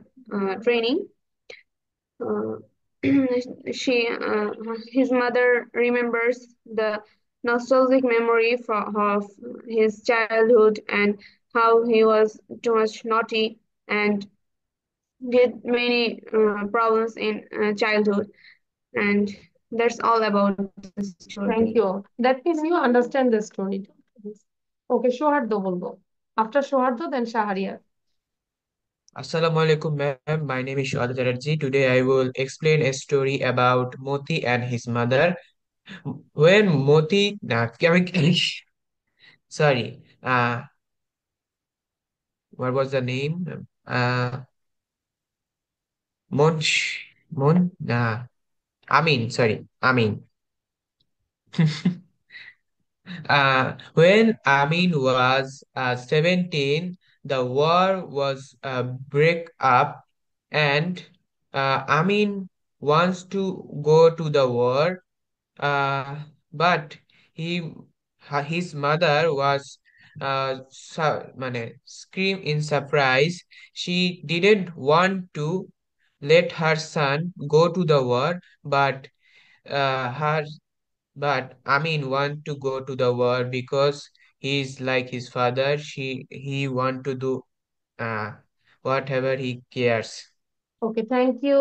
training, uh, she his mother remembers the nostalgic memory of his childhood, and how he was too much naughty and did many problems in childhood. And that's all about the thank story. You, that means you understand the story. Okay, Souharda বলবো। After Souharda then Shahriar. Assalamu alaikum, ma'am. My name is Shuhada Chatterjee. Today I will explain a story about Moti and his mother. When Moti, sorry, what was the name? Amin, sorry, Amin. When Amin was 17, the war was break up, and Amin wants to go to the war, but he his mother was scream in surprise. She didn't want to let her son go to the war, but her but Amin want to go to the war because he's like his father. He want to do uh, whatever he cares. Okay, thank you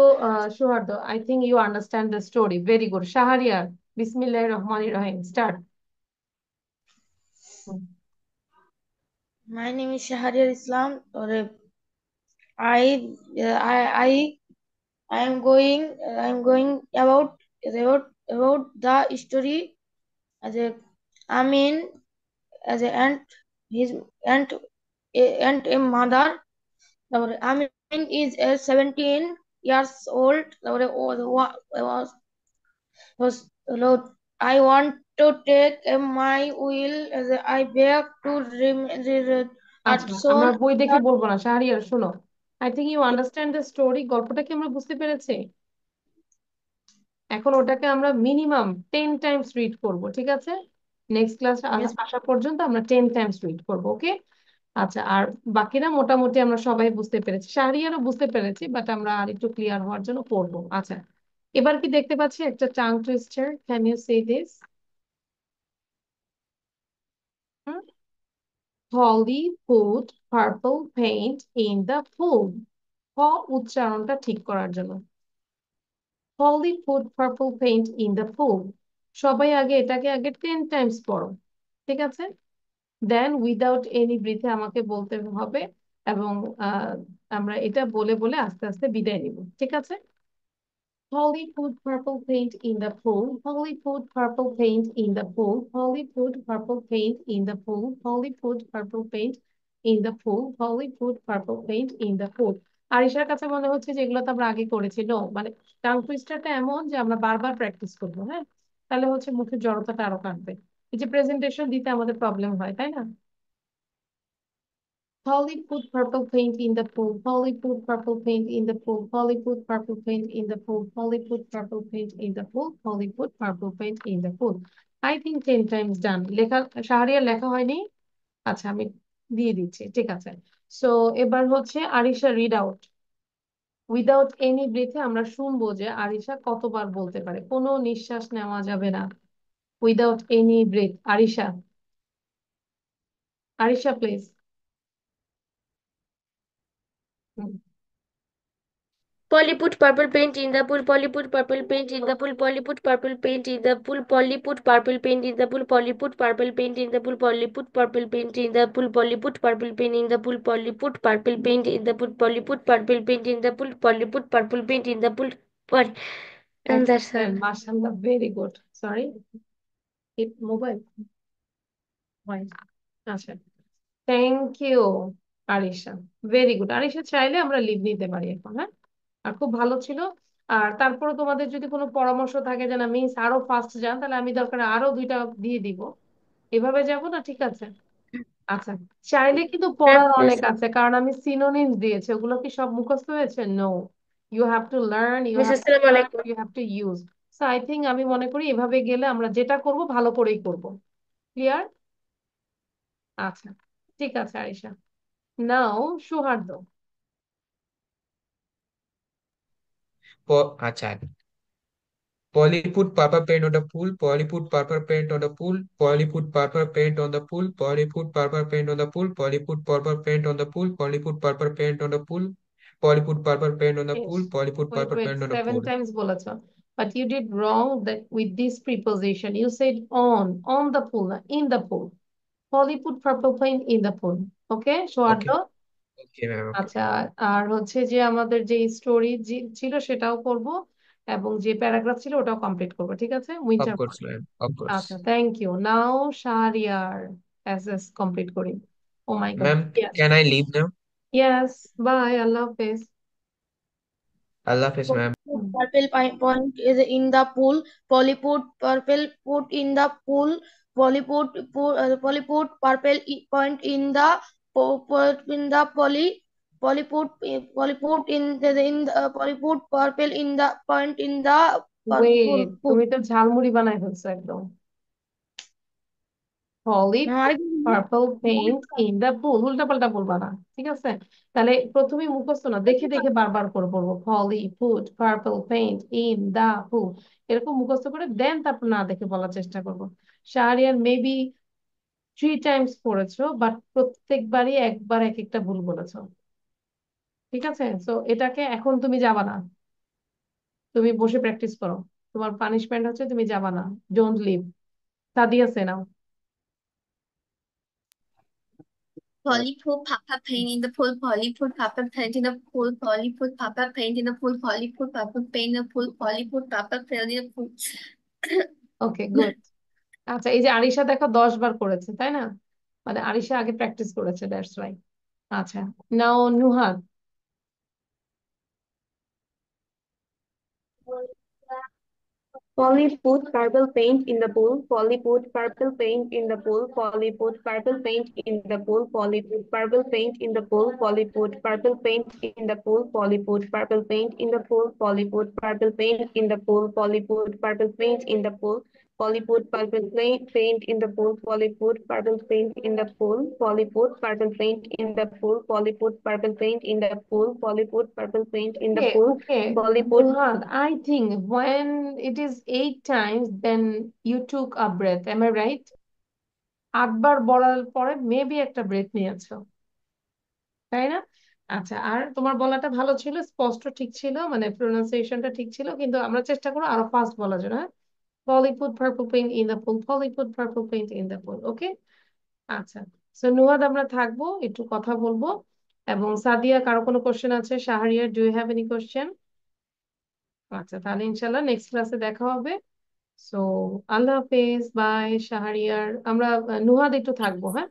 Souharda. I think you understand the story, very good. Shahriar, বিসমিল্লাহির রহমানির রহিম, start. My name is Shahriar Islam. Or I am going about the story as a Amin as a his aunt and a mother. তারপরে Amin is 17 years old. তারপরে was I want to take my will as I beg to আচ্ছা, Hudson. আমরা বই দেখে বলবো না। শাহরিয়ার শোনো, I think you understand the story. গল্পটা কি আমরা বুঝতে পেরেছি? এখন ওটাকে আমরা মিনিমাম 10 টাইমস রিড করব, ঠিক আছে? Next class Yes. আসা পর্যন্ত আমরা 10 টাইমস রিড করব, ওকে? আচ্ছা, আর বাকিরা মোটামুটি আমরা সবাই বুঝতে পেরেছি, শাহরিয়ারও বুঝতে পেরেছি, বাট আমরা আর একটু ক্লিয়ার হওয়ার জন্য পড়বো। আচ্ছা, এবার কি দেখতে পাচ্ছি একটা tongue twister? Can you say this? Polly put purple paint in the pool. উচ্চারণটা ঠিক করার জন্য Polly put purple paint in the pool. সবাই আগে এটাকে আগে 10 টাইমস পড়ো, ঠিক আছে? দেন উইদাউট এনি ব্রিথে আমাকে বলতে হবে, এবং আমরা এটা বলে বলে আস্তে আস্তে বিদায় নিব, ঠিক আছে? Polly put purple paint in the pool. Polly put purple paint in the pool. Polly put purple paint in the pool. Polly put purple paint in the pool. Polly put purple paint in the pool. আরিশার কাছে মনে হচ্ছে যে এগুলো তো আমরা আগে করেছি। No, মানে টাং টুইস্টারটা এমন যে আমরা বারবার প্র্যাকটিস করবো, হ্যাঁ? তাহলে হচ্ছে মুখের জড়তাটা আরো কাটবে। এই যে প্রেজেন্টেশন দিতে আমাদের প্রবলেম হয়, তাই না? Polly put purple paint in the pool. Polly put purple paint in the pool. Polly put purple paint in the pool. Polly put purple paint in the pool. Polly put purple paint in the pool. I think 10 times done. লেখা শাহরিয়ার লেখা হয়নি? আচ্ছা, আমি দিয়ে দিচ্ছি, ঠিক আছে। So এবার হচ্ছে Arisha read out. Without any breath আমরা শুনবো যে আরিশা কতবার বলতে পারে, কোনো নিঃশ্বাস নেওয়া যাবে না, without any breath. Arisha, Arisha please. Polly put purple paint in the pool. Polly put purple paint in the pool. Polly put purple paint in the pool. Polly put purple paint in the pool. Polly put purple paint in the pool. Polly put purple paint in the pool. Polly put purple paint in the pool. Polly put purple paint in the pool. Polly put purple paint in the pool. Polly put purple paint in the pool. Polly. And that's all. Excellent, mashallah, very good. Sorry, it mobile. Why? আচ্ছা, thank you Arisha, very good. Arisha, চাইলে আমরা leave নিতে পারি এখন, হ্যাঁ? আর খুব ভালো ছিল। আর তারপরে তোমাদের যদি কোনো পরামর্শ থাকে যে না মিস আরো ফাস্ট যান, তাহলে আমি দরকার আরো 2টা দিয়ে দিব। এভাবে যাব না, ঠিক আছে? আচ্ছা, চাইলে কিন্তু পড়ার অনেক আছে, কারণ আমি সিনোনিমস দিয়েছি, ওগুলো কি সব মুখস্থ হয়েছে? No, you have to learn, you Miss have to Assalamu learn, alaikum. You have to use. So I think, আমি মনে করি এভাবে গেলে আমরা যেটা করব ভালো করেই করব। ক্লিয়ার? আচ্ছা, ঠিক আছে আরিশা। নাও সৌহার্দ্য। আচ্ছা, Polly put purple paint on the pool. Polly put purple paint on the pool. Polly put purple paint on the pool. Polly put purple paint on the pool. Polly put purple paint on the pool. Polly put purple paint on the pool. Polly put purple paint on the pool. Polly put Wait, purple wait, paint on the 7 times বলেছ, but you did wrong that with this preposition. You said on the pool, না in the pool. Polly put purple paint in the pool. Okay, Souhardya? Okay. Okay, ma'am. Okay. আচ্ছা, আর হচ্ছে যে আমাদের যে story ছিল সেটাও করব, এবং যে প্যারাগ্রাফ ছিল ওটাও কমপ্লিট করব, ঠিক আছে? Of winter. course, ma'am. Of course. আচ্ছা, থ্যাংক ইউ। নাও শাহরিয়ার এস কমপ্লিট করি। Oh my god, Ma'am, can I leave now? Yes, bye, আল্লাহ হাফেজ। Allah Hafiz, ma'am. Purple point is in the pool. Polly put purple put in the pool. Polly put purple point in the in the poly. Polly put in the Polly put purple in the point in the wait, pool. তুমি তো ঝালমুড়ি বানাই ফেলছো একদম। Polly put purple paint in the pool, উল্টা পাল্টা বলবা না, ঠিক আছে? তাহলে প্রথমে মুখস্থ না, দেখে দেখে বারবার করে বলবো, Polly put purple paint in the pool, এরকম মুখস্থ করে দেন তারপর না দেখে বলার চেষ্টা করবো। শাহরিয়ার মেবি 3 টাইমস পড়েছো, বাট প্রত্যেকবারই একবার এক একটা ভুল বলেছো, ঠিক আছে? তো এটাকে এখন তুমি যাবা না, তুমি বসে প্র্যাকটিস করো। তোমার পানিশমেন্ট হচ্ছে তুমি যাবা না, ডোন্ট লিভ। সাদিয়া সেনাও। Polly put papa paint in the pool. Polly put papa paint in the pool. Polly put papa paint in the pool. Polly put papa paint in the pool. Polly put papa paint in the pool. Okay, good. আচ্ছা, এই যে আরিশা দেখো 10 বার করেছে, তাই না? মানে আরিশা আগে practice করেছে, দ্যাটস রাইট। আচ্ছা, নাও নুহাদ। Polly put purple paint in the pool. Polly put purple paint in the pool. Polly put purple paint in the pool. Polly put purple paint in the pool. Polly put purple paint in the pool. Polly put purple paint in the pool. Polly put purple paint in the pool. Polly put purple paint in the pool. Polly put purple paint in the pool. Polly put purple paint in the pool. Polly put purple paint in the pool. Polly put purple paint in the pool. Polly put purple paint in the Okay, pool. okay. Polly put Nuhad, I think when it is 8 times, then you took a breath. Am I right? 8 বার বলার পরে maybe একটা breadth নিয়েছো, তাই না? আচ্ছা, আর তোমার বলাটা ভালো ছিল, স্পষ্ট ঠিক ছিল, মানে প্রোনাউন্সিয়েশনটা ঠিক ছিল, কিন্তু আমরা চেষ্টা করবো আরো ফাস্ট বলার জন্য, হ্যাঁ? Polly put purple paint in the pool. Polly put purple paint in the pool. ওকে, আচ্ছা। সো নুহাদ, আমরা থাকবো, একটু কথা বলবো। এবং সাদিয়া, কারো কোনো কোশ্চেন আছে? Shahriar, do you have any question? আচ্ছা, তাহলে ইনশাল্লাহ নেক্সট ক্লাসে দেখা হবে। সো আল্লাহ হাফেজ, বাই শাহরিয়ার। আমরা নুহাদ একটু থাকবো, হ্যাঁ?